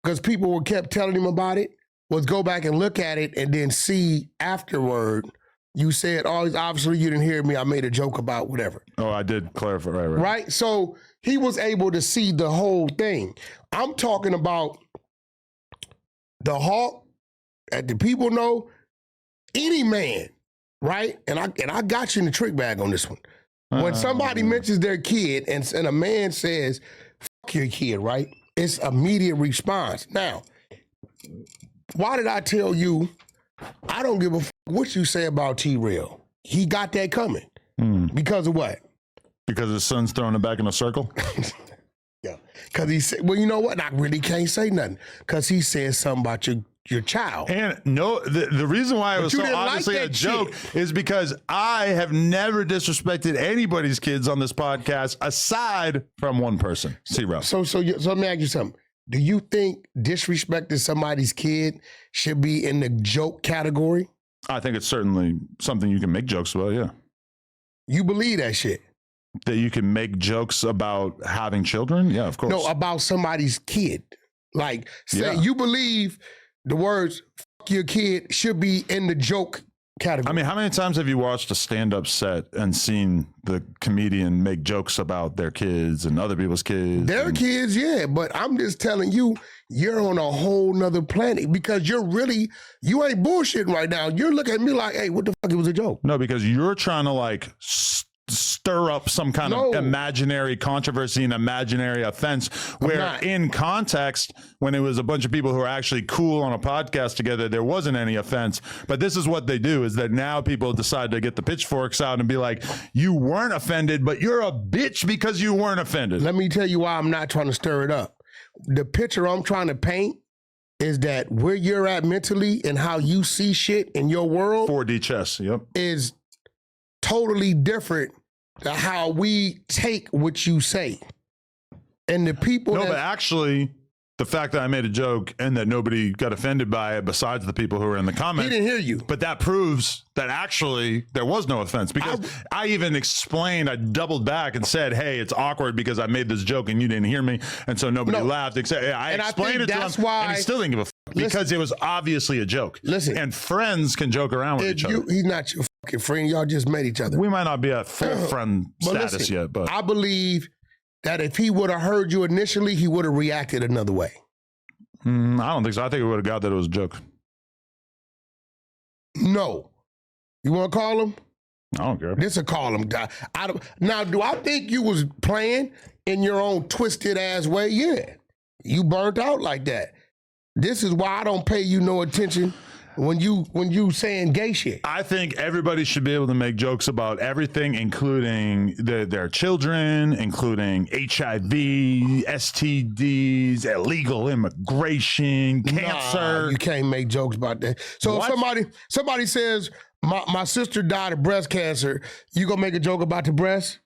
because people kept telling him about it, was go back and look at it and then see afterward. You said, oh, obviously you didn't hear me. I made a joke about whatever. Oh, I did clarify. Right? So he was able to see the whole thing. I'm talking about the Hawk, that the people know, any man, right? And I got you in the trick bag on this one. When somebody mentions their kid and a man says, fuck your kid, right? It's immediate response. Now, why did I tell you I don't give a fuck what you say about T-Real? He got that coming. Because of what? Because his son's throwing it back in a circle? Yeah. Because he said, well, you know what? I really can't say nothing. Because he said something about your child. And no, the reason why it was so obviously a joke is because I have never disrespected anybody's kids on this podcast aside from one person, T-Real. So let me ask you something. Do you think disrespecting somebody's kid should be in the joke category? I think it's certainly something you can make jokes about, yeah. You believe that shit? That you can make jokes about having children? Yeah, of course. No, about somebody's kid. Like, say you believe the words, fuck your kid, should be in the joke category. I mean, how many times have you watched a stand-up set and seen the comedian make jokes about their kids and other people's kids? Their kids, yeah, but I'm just telling you, you're on a whole nother planet because you ain't bullshitting right now. You're looking at me like, hey, what the fuck? It was a joke. No, because you're trying to like stir up some kind of imaginary controversy and imaginary offense where in context, when it was a bunch of people who are actually cool on a podcast together, there wasn't any offense. But this is what they do, is that now people decide to get the pitchforks out and be like, you weren't offended, but you're a bitch because you weren't offended. Let me tell you why I'm not trying to stir it up. The picture I'm trying to paint is that where you're at mentally and how you see shit in your world 4D chess, is totally different to how we take what you say. And the people but actually, the fact that I made a joke and that nobody got offended by it besides the people who were in the comments. He didn't hear you. But that proves that actually there was no offense, because I even explained, I doubled back and said, hey, it's awkward because I made this joke and you didn't hear me. And so nobody laughed. Except I explained it to him and he still didn't give a fuck because it was obviously a joke. Listen. And friends can joke around with each other. He's not your fucking friend. Y'all just met each other. We might not be at full friend status yet, but I believe that if he would have heard you initially, he would have reacted another way. I don't think so. I think we would have got that it was a joke. No. You want to call him? I don't care. This will call him. Now, do I think you was playing in your own twisted ass way? Yeah. You burnt out like that. This is why I don't pay you no attention when you saying gay shit. I think everybody should be able to make jokes about everything, including their children, including HIV, STDs, illegal immigration, cancer. Nah, you can't make jokes about that. So if somebody says, my sister died of breast cancer, you gonna make a joke about the breast?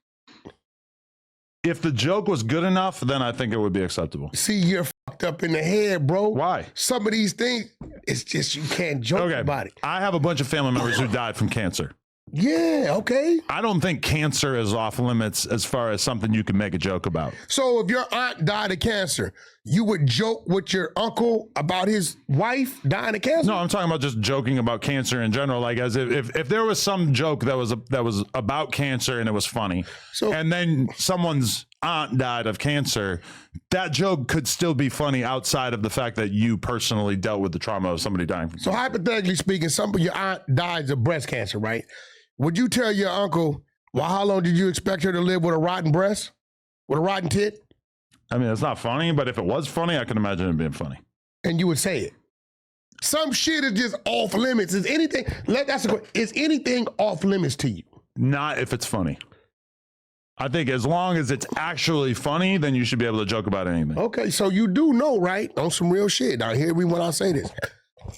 If the joke was good enough, then I think it would be acceptable. See, you're fucked up in the head, bro. Why? Some of these things, it's just you can't joke about it. I have a bunch of family members who died from cancer. Yeah, okay. I don't think cancer is off limits as far as something you can make a joke about. So if your aunt died of cancer, you would joke with your uncle about his wife dying of cancer? No, I'm talking about just joking about cancer in general. Like as if there was some joke that was about cancer and it was funny, and then someone's aunt died of cancer, that joke could still be funny outside of the fact that you personally dealt with the trauma of somebody dying. So hypothetically speaking, your aunt dies of breast cancer, right? Would you tell your uncle, well, how long did you expect her to live with a rotten breast? With a rotten tit? I mean, it's not funny, but if it was funny, I can imagine it being funny. And you would say it. Some shit is just off limits. Is anything off limits to you? Not if it's funny. I think as long as it's actually funny, then you should be able to joke about anything. Okay, so you do know, right? On some real shit. Now, hear me when I say this.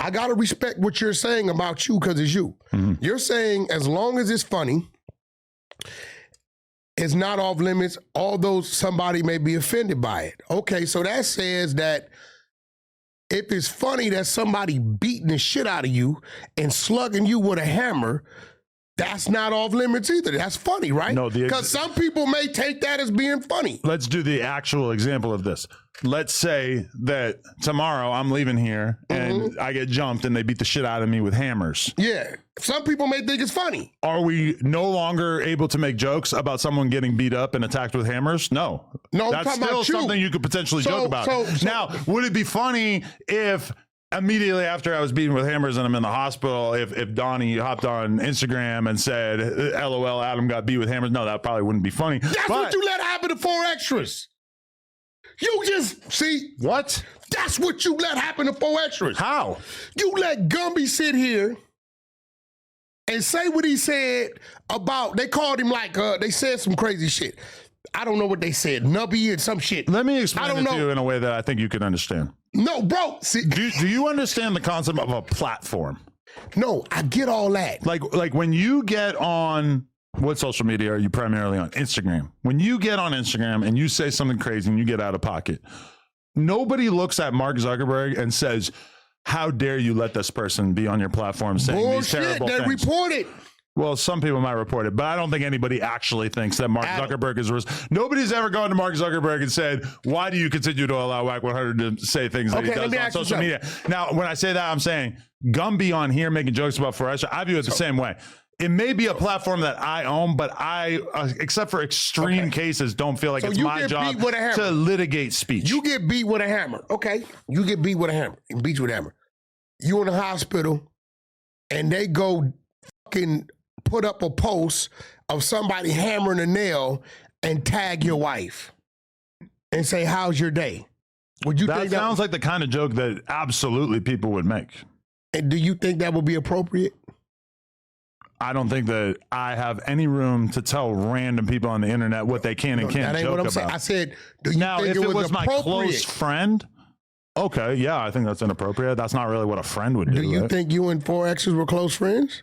I got to respect what you're saying about you because it's you. Mm-hmm. You're saying as long as it's funny, it's not off limits, although somebody may be offended by it. Okay, so that says that if it's funny that somebody beating the shit out of you and slugging you with a hammer, that's not off limits either. That's funny, right? No, because some people may take that as being funny. Let's do the actual example of this. Let's say that tomorrow I'm leaving here and I get jumped and they beat the shit out of me with hammers. Yeah. Some people may think it's funny. Are we no longer able to make jokes about someone getting beat up and attacked with hammers? No. No, that's still something you could potentially joke about. Now, would it be funny if immediately after I was beaten with hammers and I'm in the hospital, if Donnie hopped on Instagram and said, LOL, Adam got beat with hammers? No, that probably wouldn't be funny. That's what you let happen to 4 extras. You just, see? What? That's what you let happen to 4 extras. How? You let Gumby sit here and say what he said about, they called him like, they said some crazy shit. I don't know what they said, nubby and some shit. Let me explain it to you in a way that I think you can understand. No, bro. See, do you understand the concept of a platform? No, I get all that. Like when you get on, what social media are you primarily on? Instagram. When you get on Instagram and you say something crazy and you get out of pocket, nobody looks at Mark Zuckerberg and says, how dare you let this person be on your platform saying these terrible things? They report it. Well, some people might report it, but I don't think anybody actually thinks that Mark Zuckerberg is nobody's ever gone to Mark Zuckerberg and said, why do you continue to allow Wack 100 to say things that he does on social media? Now, when I say that, I'm saying Gumby on here making jokes about Foresh, I view it the same way. It may be a platform that I own, but I, except for extreme cases, don't feel like So it's you my get job beat with a hammer. to litigate speech. You get beat with a hammer. Okay. You get beat with a hammer. Beat you with a hammer. You in the hospital and they go fucking put up a post of somebody hammering a nail and tag your wife and say, how's your day? Would you that think sounds like the kind of joke that absolutely people would make. And do you think that would be appropriate? I don't think that I have any room to tell random people on the internet what they can and can't That ain't joke what I'm about. saying. I said, do you Now, think if it was my appropriate? close friend, okay, yeah, I think that's inappropriate. That's not really what a friend would do. Do you right? think you and 4X's were close friends?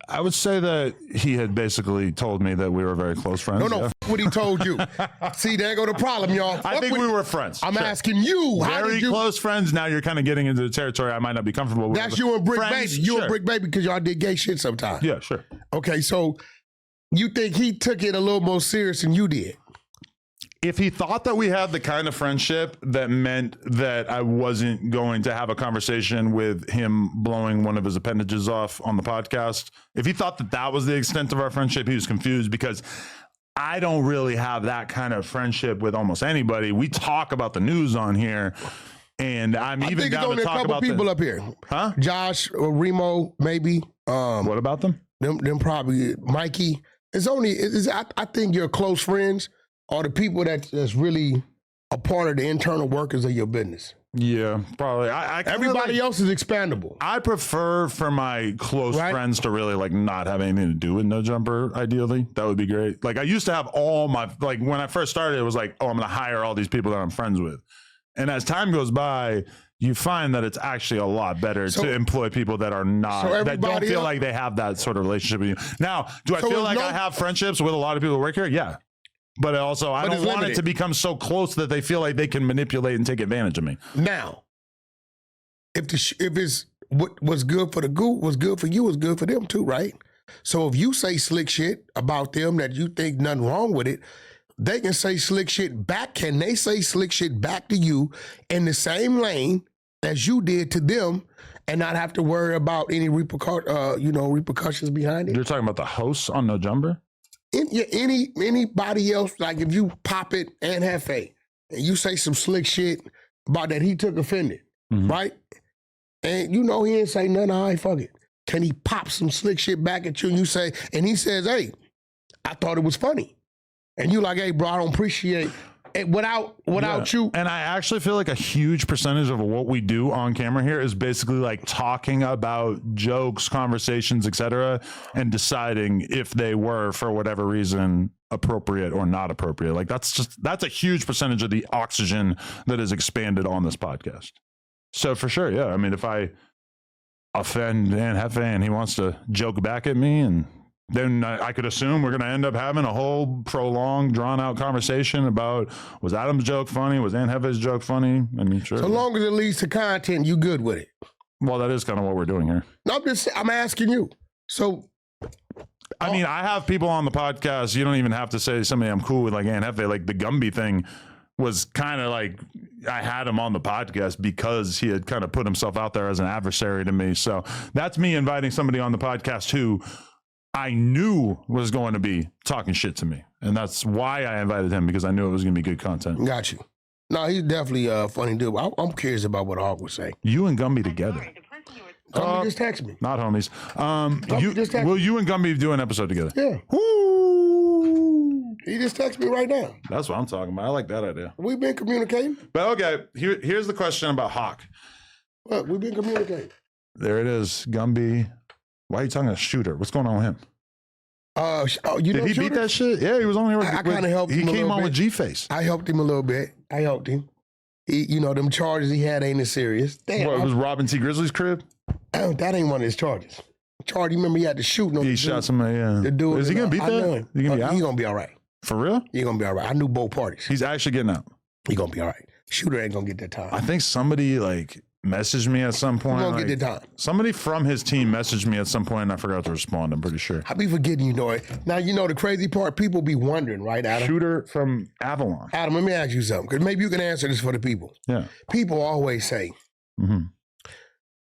I would say that he had basically told me that we were very close friends. No, yeah. What he told you. See, there go the problem, y'all. I think we were friends. I'm sure. asking you. How Very did you? close friends. Now you're kind of getting into the territory I might not be comfortable with. That's you and Brick Friends, Baby. You sure. and Brick Baby because y'all did gay shit sometimes. Yeah, sure. Okay, so you think he took it a little more serious than you did? If he thought that we had the kind of friendship that meant that I wasn't going to have a conversation with him blowing one of his appendages off on the podcast, if he thought that that was the extent of our friendship, he was confused because I don't really have that kind of friendship with almost anybody. We talk about the news on here, and I'm even think it's down only to a talk couple about people up here. Huh? Josh or Remo, maybe. What about them? Them probably Mikey. It's only. I think your close friends are the people that's really a part of the internal workings of your business. Yeah, probably. Everybody else is expandable. I prefer for my close Right. friends to really like not have anything to do with No Jumper. Ideally, that would be great. Like I used to have all my like when I first started, it was like, oh, I'm going to hire all these people that I'm friends with, and as time goes by, you find that it's actually a lot better to employ people that are not that don't feel like they have that sort of relationship with you. Now, do I feel like I have friendships with a lot of people who work here? Yeah. But also, I don't want it to become so close that they feel like they can manipulate and take advantage of me. Now, if it's what's good for the group, what's good for you is good for them too, right? So if you say slick shit about them that you think nothing wrong with it, they can say slick shit back. Can they say slick shit back to you in the same lane as you did to them and not have to worry about any repercussions behind it? You're talking about the hosts on No Jumper? Anybody else, like if you pop it and Hefe and you say some slick shit about that he took offended, right? And you know he didn't say nothing, all right, fuck it. Can he pop some slick shit back at you and you say, and he says, hey, I thought it was funny. And you like, hey, bro, I don't appreciate it without you. And I actually feel like a huge percentage of what we do on camera here is basically like talking about jokes, conversations, etc., and deciding if they were, for whatever reason, appropriate or not appropriate. Like that's a huge percentage of the oxygen that is expanded on this podcast. So for sure, yeah. I mean, if I offend Dan Hefe and he wants to joke back at me, and then I could assume we're going to end up having a whole prolonged, drawn-out conversation about, was Adam's joke funny? Was Dan Hefe's joke funny? I mean, sure. So long as it leads to content, you good with it. Well, that is kind of what we're doing here. No, I'm asking you. So, I mean, I have people on the podcast. You don't even have to say somebody I'm cool with, like Aunt Hefe. Like the Gumby thing was kind of like, I had him on the podcast because he had kind of put himself out there as an adversary to me. So that's me inviting somebody on the podcast who I knew was going to be talking shit to me. And that's why I invited him, because I knew it was going to be good content. Got you. No, he's definitely a funny dude. I'm curious about what Hawk would say. You and Gumby together. Gumby just text me. Not homies. Will you and Gumby do an episode together? Yeah. Woo! He just texted me right now. That's what I'm talking about. I like that idea. We've been communicating. But okay, here's the question about Hawk. Look, we've been communicating. There it is. Gumby. Why are you talking about Shooter? What's going on with him? Did he beat that shit? Yeah, he was on here. I kind of helped him. He came on with G-Face. I helped him a little bit. I helped him. He, them charges he had ain't as serious. Damn, What, it was Robin T. Grizzly's crib? That ain't one of his charges. Charge, you remember he had to shoot. He shot somebody, yeah. The dude, is he going to beat that? Is he going to be out? He's going to be all right. For real? He's going to be all right. I knew both parties. He's actually getting out. He's going to be all right. Shooter ain't going to get that time. I think somebody messaged me at some point. He's going to get that time. Somebody from his team messaged me at some point and I forgot to respond, I'm pretty sure. I be forgetting it. Now, the crazy part, people be wondering, right, Adam? Shooter from Avalon. Adam, let me ask you something, because maybe you can answer this for the people. Yeah. People always say,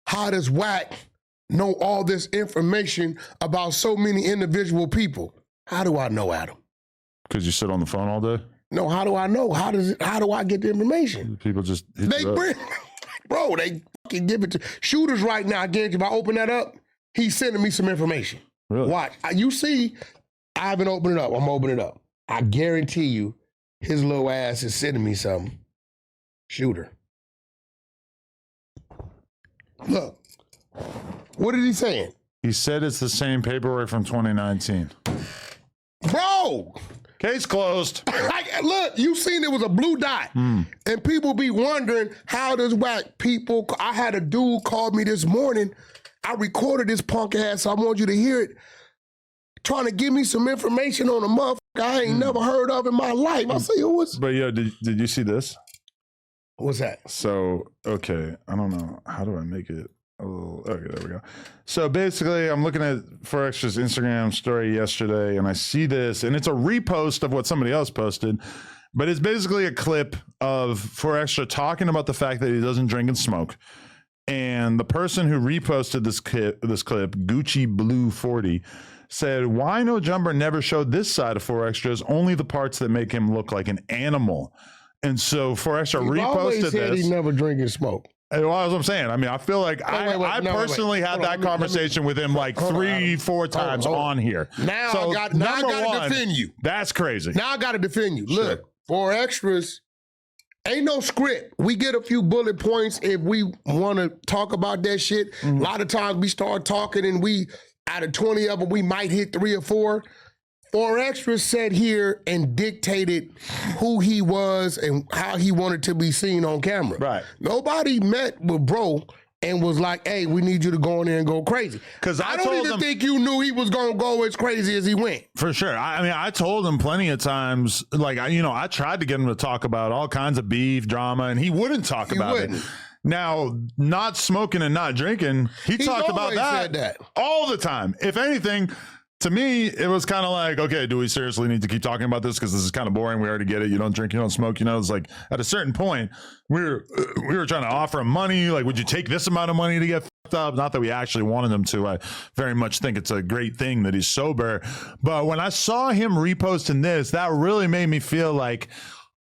how does Wack know all this information about so many individual people? How do I know, Adam? Because you sit on the phone all day? No, how do I know? How do I get the information? People just hit They you up. bring, bro, they fucking give it to shooters right now. I guarantee if I open that up, he's sending me some information. Really? Watch. You see, I haven't opened it up. I'm opening it up. I guarantee you, his little ass is sending me something. Shooter. Look. What is he saying? He said it's the same paperwork from 2019. Bro! Case closed. Look, you seen it was a blue dot. And people be wondering how does Wack people. I had a dude call me this morning. I recorded this punk ass, so I want you to hear it. Trying to give me some information on a motherfucker I ain't never heard of in my life. I say, what's But yo, did you see this? what's that? So, okay, I don't know. How do I make it a little, okay, there we go. So basically, I'm looking at Forextra's Instagram story yesterday, and I see this, and it's a repost of what somebody else posted, but it's basically a clip of Forextra talking about the fact that he doesn't drink and smoke. And the person who reposted this clip, Gucci Blue 40, said, why no jumper never showed this side of Forextra's, only the parts that make him look like an animal. And so Forextra reposted said this. he never drink and smoke. And well, that's what I'm saying. I mean, I feel like I personally had Hold on, that conversation with him like hold on, 3-4 times hold on. on here. Now So, I got number to one, defend you. That's crazy. Now I got to defend you. Sure. Look, for extras, ain't no script. We get a few bullet points if we want to talk about that shit. A lot of times we start talking and we, out of 20 of them, we might hit 3 or 4. For extras sat here and dictated who he was and how he wanted to be seen on camera. Right. Nobody met with bro and was like, hey, we need you to go in there and go crazy. Because I don't even think you knew he was going to go as crazy as he went. For sure. I mean, I told him plenty of times, like, I tried to get him to talk about all kinds of beef, drama, and he wouldn't talk about it. Now, not smoking and not drinking, he talked about said that all the time. If anything, to me, it was kind of like, okay, do we seriously need to keep talking about this? Because this is kind of boring. We already get it. You don't drink, you don't smoke. It's like at a certain point, we were trying to offer him money. Like, would you take this amount of money to get fucked up? Not that we actually wanted him to. I very much think it's a great thing that he's sober. But when I saw him reposting this, that really made me feel like,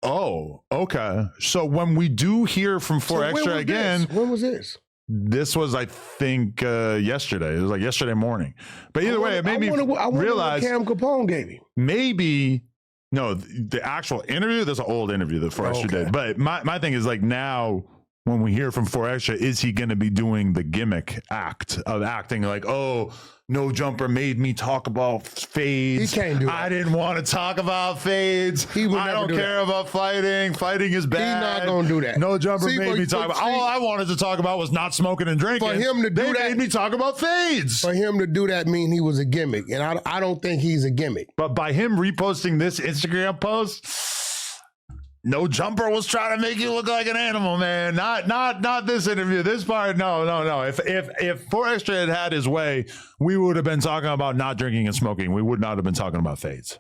oh, okay. So when we do hear from Forextra again, when was this? This was, I think, yesterday. It was like yesterday morning. But either way, it made me realize what Cam Capone gave him. maybe, no, the actual interview, there's an old interview that Forextra did. But my thing is like now, when we hear from Forextra, is he going to be doing the gimmick act of acting like, oh, no jumper made me talk about fades. He can't do that. I didn't want to talk about fades. I don't care about fighting. Fighting is bad. He's not going to do that. No jumper made me talk about. All I wanted to talk about was not smoking and drinking. For him to do they that, made me talk about fades. For him to do that mean he was a gimmick, and I don't think he's a gimmick. But by him reposting this Instagram post, no jumper was trying to make you look like an animal, man. Not this interview. This part, no. If Forextra had his way, we would have been talking about not drinking and smoking. We would not have been talking about fades.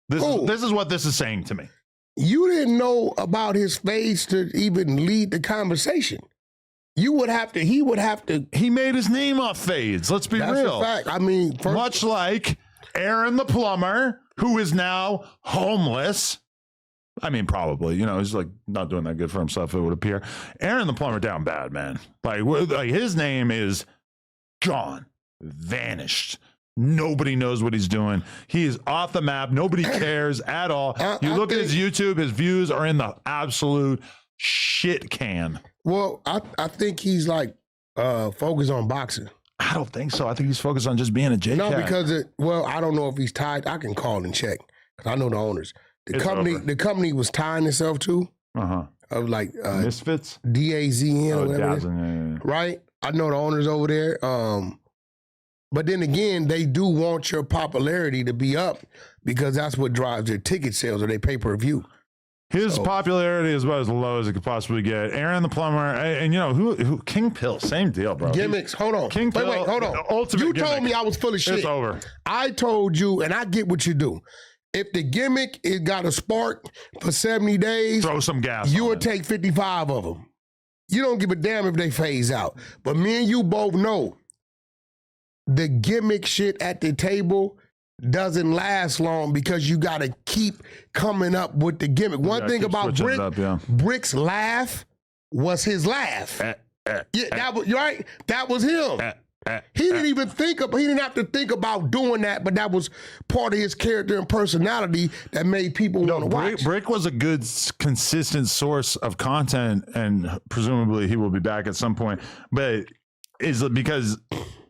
This is what this is saying to me. You didn't know about his face to even lead the conversation. He would have to. He made his name off fades. Let's be real. That's a fact. I mean, much like Aaron the plumber, who is now homeless. I mean, probably, he's like not doing that good for himself, it would appear. Aaron the plumber down bad, man. Like his name is gone, vanished. Nobody knows what he's doing. He is off the map. Nobody cares at all. You look at his YouTube, his views are in the absolute shit can. Well, I think he's like focused on boxing. I don't think so. I think he's focused on just being a J-Cat. No, because I don't know if he's tied. I can call and check because I know the owners. The company was tying itself to of like Misfits, DAZN or whatever it is. Yeah. Right? I know the owners over there. But then again, they do want your popularity to be up because that's what drives their ticket sales or their pay-per-view. His popularity is about as low as it could possibly get. Aaron the plumber, and who King Pill, same deal, bro. Gimmicks, hold on. King Pill, wait, hold on. Ultimate you gimmick. told me I was full of shit. It's over. I told you, and I get what you do. If the gimmick it got a spark for 70 days, throw some gas. You would take 55 of them. You don't give a damn if they phase out. But me and you both know the gimmick shit at the table doesn't last long because you got to keep coming up with the gimmick. One thing about Brick, Brick's laugh was his laugh. Yeah, that was right. That was him. He didn't even think of. He didn't have to think about doing that, but that was part of his character and personality that made people want to watch. Brick was a good, consistent source of content, and presumably he will be back at some point. But is because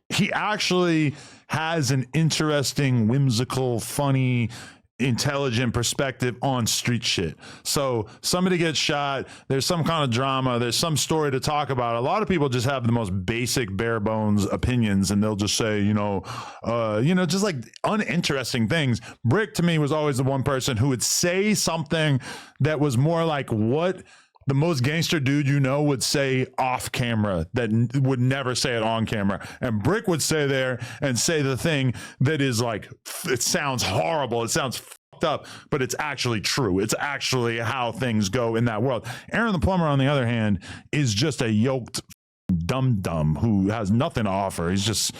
he actually has an interesting, whimsical, funny, intelligent perspective on street shit. So somebody gets shot, there's some kind of drama, there's some story to talk about. A lot of people just have the most basic, bare bones opinions, and they'll just say, just like uninteresting things. Brick to me was always the one person who would say something that was more like what the most gangster dude you know would say off camera that would never say it on camera. And Brick would stay there and say the thing that is like, it sounds horrible. It sounds fucked up, but it's actually true. It's actually how things go in that world. Aaron the Plumber, on the other hand, is just a yoked dum-dum who has nothing to offer. He's just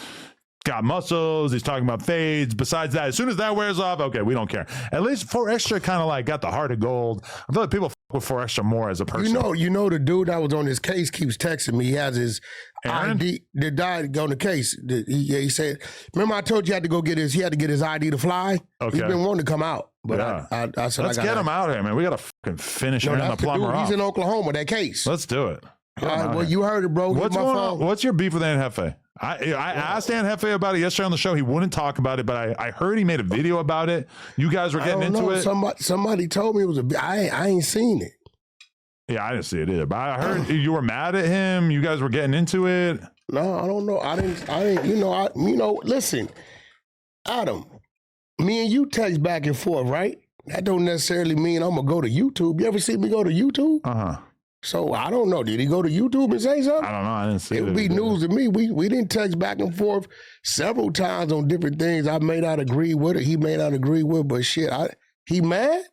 got muscles. He's talking about fades. Besides that, as soon as that wears off, okay, we don't care. At least 4 Extra kind of like got the heart of gold. I feel like people with 4 Extra more as a person. You know, the dude that was on his case keeps texting me. He has his Aaron? ID. The guy on the case. He said, remember I told you he had to get his ID to fly? Okay. He's been wanting to come out. But yeah. I said, let's get him out here, man. We got to fucking finish Aaron the Plumber off. He's in Oklahoma, that case. Let's do it. Well, you heard it, bro. What's going on? What's your beef with Aunt Hefe? I asked Aunt Hefe about it yesterday on the show. He wouldn't talk about it, but I heard he made a video about it. You guys were getting into it. Somebody told me it was I ain't seen it. Yeah, I didn't see it either. But I heard you were mad at him. You guys were getting into it. No, I don't know. I didn't. Listen, Adam, me and you text back and forth, right? That don't necessarily mean I'm gonna go to YouTube. You ever see me go to YouTube? So I don't know. Did he go to YouTube and say something? I don't know. I didn't see it. It would be news to me. We didn't text back and forth several times on different things. I may not agree with it. He may not agree with, but shit, he mad?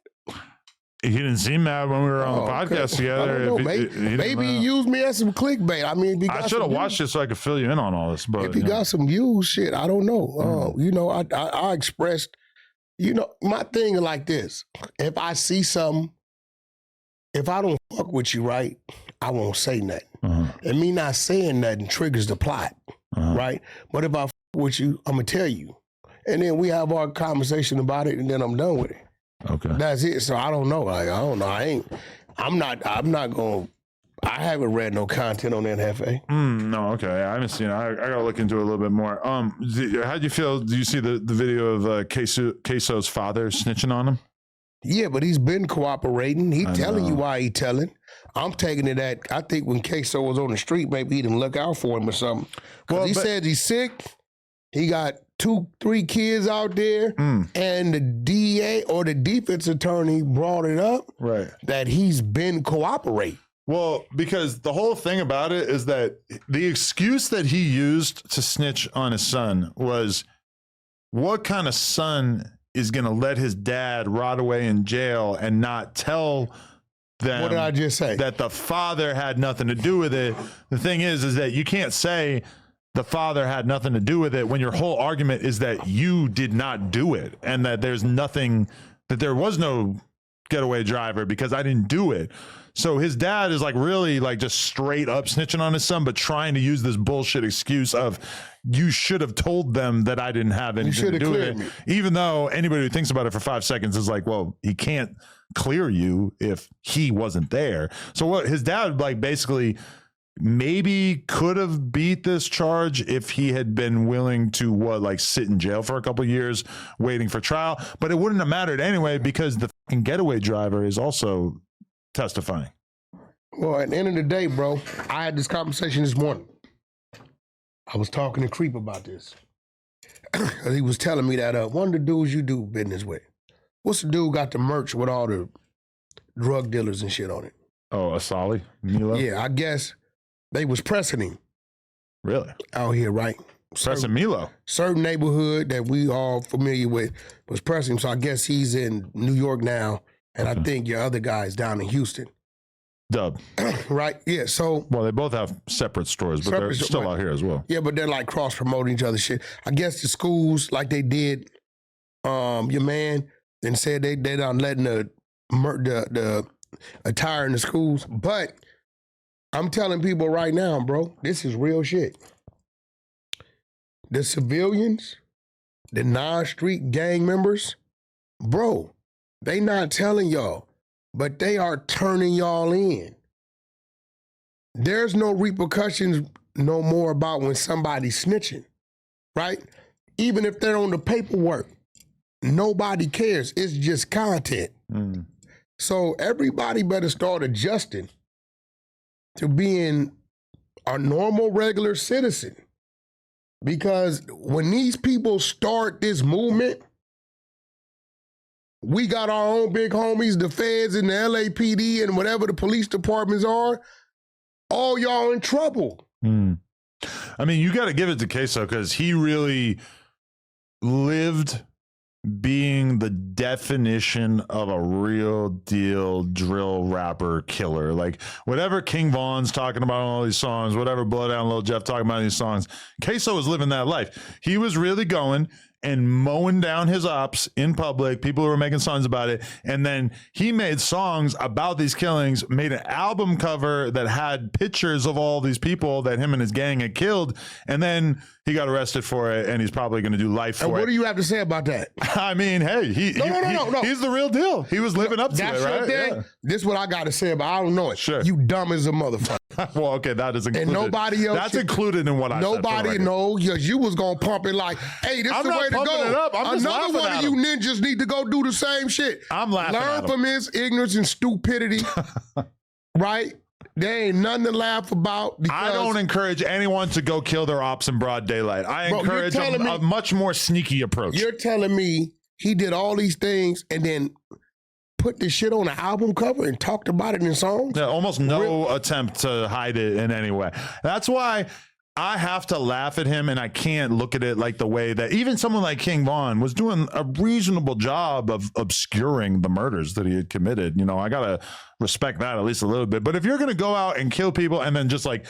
He didn't seem mad when we were on the podcast together. I don't know. Maybe he used me as some clickbait. I mean, I should have watched it so I could fill you in on all this. But if he got some views, shit, I don't know. I expressed, my thing is like this. If I see something, if I don't fuck with you, right, I won't say nothing. And me not saying nothing triggers the plot, right? But if I fuck with you, I'm going to tell you. And then we have our conversation about it, and then I'm done with it. Okay. That's it. So I don't know. I don't know. I'm not going to, I haven't read no content on that Hefe. No, okay. I haven't seen it. I got to look into it a little bit more. How do you feel? Do you see the video of Queso's father snitching on him? Yeah, but he's been cooperating. He telling you why he telling. I'm taking it at, I think when Queso was on the street, maybe he didn't look out for him or something. Because he said he's sick. He got 2-3 kids out there, and the DA or the defense attorney brought it up that he's been cooperating. Well, because the whole thing about it is that the excuse that he used to snitch on his son was, what kind of son is going to let his dad rot away in jail and not tell them what did I just say? That the father had nothing to do with it? The thing is that you can't say the father had nothing to do with it when your whole argument is that you did not do it and that there's nothing, that there was no getaway driver because I didn't do it. So his dad is like really like just straight up snitching on his son, but trying to use this bullshit excuse of, you should have told them that I didn't have anything to do with it. Even though anybody who thinks about it for 5 seconds is like, well, he can't clear you if he wasn't there. So what his dad like basically maybe could have beat this charge if he had been willing to sit in jail for a couple of years waiting for trial, but it wouldn't have mattered anyway because the fucking getaway driver is also testifying. Well, at the end of the day, bro, I had this conversation this morning. I was talking to Creep about this. He was telling me that one of the dudes you do business with, what's the dude got the merch with all the drug dealers and shit on it? Oh, Asali? Milo? Yeah, I guess they was pressing him. Really? Out here, right? Pressing Milo? Certain neighborhood that we all familiar with was pressing him. So I guess he's in New York now, and I think your other guy is down in Houston. Dub. right? Yeah, so Well, they both have separate stores, but they're Separate- still right. out here as well. yeah, but they're like cross promoting each other shit. I guess the schools like they did your man and said they done letting the attire in the schools. But I'm telling people right now, bro, this is real shit. The civilians, the non-street gang members, bro, they not telling y'all, but they are turning y'all in. There's no repercussions no more about when somebody's snitching, right? Even if they're on the paperwork, nobody cares. It's just content. So everybody better start adjusting to being a normal, regular citizen. Because when these people start this movement, we got our own big homies, the feds and the LAPD and whatever the police departments are, all y'all in trouble. I mean, you got to give it to Queso because he really lived being the definition of a real deal drill rapper killer. Like whatever King Von's talking about on all these songs, whatever Blood Down Lil Jeff talking about in these songs, Queso was living that life. He was really going and mowing down his ops in public. People were making songs about it. And then he made songs about these killings, made an album cover that had pictures of all these people that him and his gang had killed. And then he got arrested for it, and he's probably going to do life for And it. what do you have to say about that? I mean, hey, No. he's the real deal. He was living up to That's it, right? your thing? Yeah. This is what I got to say, but I don't know it. Sure. You dumb as a motherfucker. Well, okay, that is included. And nobody else That's should- included in what I said. for the Nobody record. know, because you was going to pump it like, hey, this is I'm the not way to pumping go. it up. I'm just Another laughing one at of you him. ninjas need to go do the same shit. I'm laughing at Learn him. from his ignorance and stupidity, right? There ain't nothing to laugh about. Because, I don't encourage anyone to go kill their ops in broad daylight. I Bro, you're encourage telling me- a much more sneaky approach. You're telling me he did all these things and then put this shit on an album cover and talked about it in songs? Yeah, almost no attempt to hide it in any way. That's why I have to laugh at him, and I can't look at it like the way that even someone like King Von was doing a reasonable job of obscuring the murders that he had committed. You know, I got to respect that at least a little bit. But if you're going to go out and kill people and then just like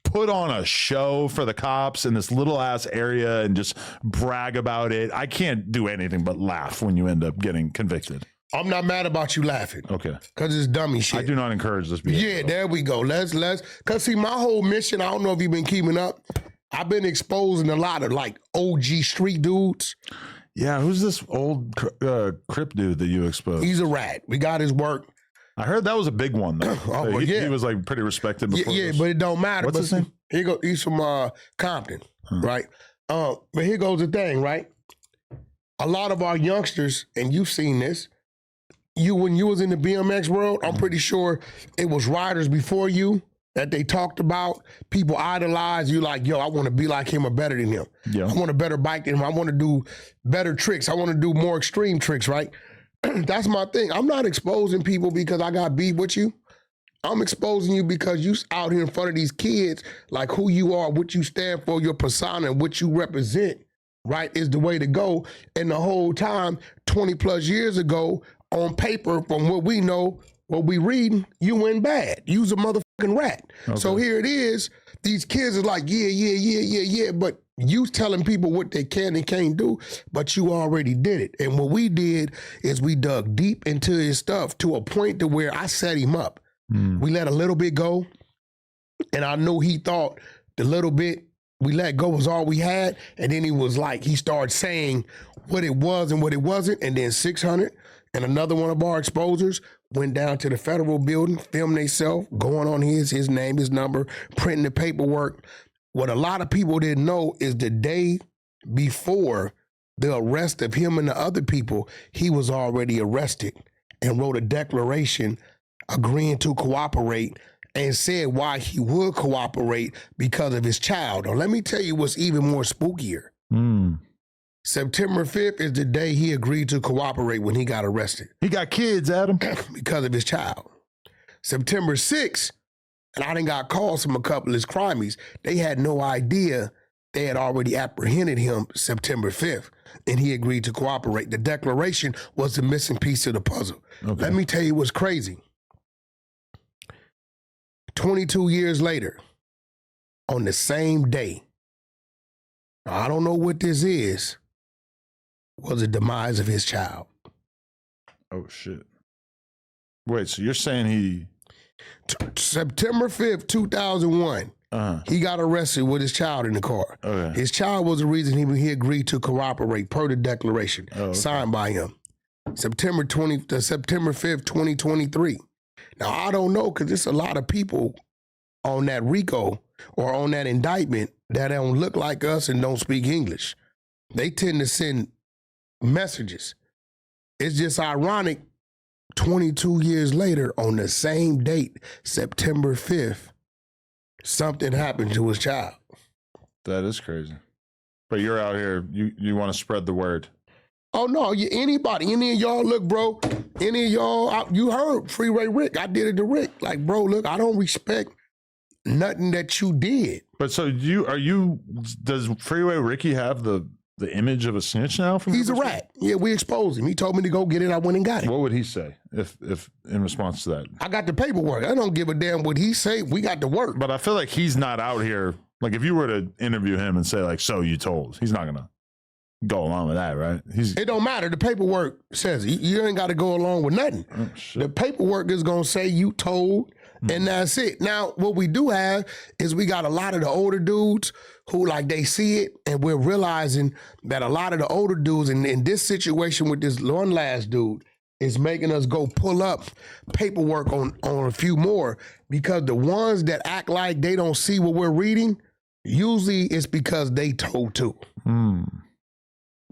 put on a show for the cops in this little ass area and just brag about it, I can't do anything but laugh when you end up getting convicted. I'm not mad about you laughing. Okay. Because it's dummy shit. I do not encourage this behavior. Yeah, there we go. Let's, because see, my whole mission, I don't know if you've been keeping up, I've been exposing a lot of like OG street dudes. Yeah, who's this old Crip dude that you exposed? He's a rat. We got his work. I heard that was a big one, though. Oh, well, he yeah. was like pretty respected Yeah, before yeah, this. but it don't matter. What's but his name? Here go, he's from Compton, right? But here goes the thing, right? A lot of our youngsters, and you've seen this, when you was in the BMX world, I'm pretty sure it was riders before you that they talked about. People idolize you like, yo, I want to be like him or better than him. Yeah. I want a better bike than him. I want to do better tricks. I want to do more extreme tricks, right? That's my thing. I'm not exposing people because I got beef with you. I'm exposing you because you out here in front of these kids, like who you are, what you stand for, your persona, and what you represent, right, is the way to go. And the whole time, 20 plus years ago, on paper, from what we know, what we reading, you went bad. You's a motherfucking rat. Okay. So here it is. These kids are like, yeah. But you telling people what they can and can't do, but you already did it. And what we did is we dug deep into his stuff to a point to where I set him up. We let a little bit go. And I knew he thought the little bit we let go was all we had. And then he was like, he started saying what it was and what it wasn't. And then 600 and another one of our exposures went down to the federal building, filmed themselves, going on his name, his number, printing the paperwork. What a lot of people didn't know is the day before the arrest of him and the other people, he was already arrested and wrote a declaration agreeing to cooperate and said why he would cooperate because of his child. Now, let me tell you what's even more spookier. September 5th is the day he agreed to cooperate when he got arrested He got kids, Adam. because of his child. September 6th, and I done got calls from a couple of his crimies. They had no idea they had already apprehended him September 5th, and he agreed to cooperate. The declaration was the missing piece of the puzzle. Okay. Let me tell you what's crazy. 22 years later, on the same day, I don't know what this is, was the demise of his child. Oh, shit. Wait, so you're saying he... September 5th, 2001, he got arrested with his child in the car. Okay. His child was the reason he agreed to cooperate per the declaration signed by him. September 5th, 2023. Now, I don't know, because there's a lot of people on that RICO or on that indictment that don't look like us and don't speak English. They tend to send messages. It's just ironic, 22 years later, on the same date, September 5th, something happened to his child. That is crazy. But you're out here, you want to spread the word. Oh, no, anybody, any of y'all, look, bro, any of y'all, you heard Freeway Rick. I did it to Rick. Like, bro, look, I don't respect nothing that you did. But so does Freeway Ricky have the image of a snitch now? He's a rat. Yeah, we exposed him. He told me to go get it. I went and got it. What would he say if in response to that? I got the paperwork. I don't give a damn what he say. We got the work. But I feel like he's not out here. Like if you were to interview him and say like, so you told, he's not going to go along with that, right? It don't matter. The paperwork says it. You ain't got to go along with nothing. Oh, shit. The paperwork is going to say you told, and that's it. Now, what we do have is we got a lot of the older dudes who like they see it, and we're realizing that a lot of the older dudes in this situation with this one last dude is making us go pull up paperwork on a few more, because the ones that act like they don't see what we're reading, usually it's because they told too.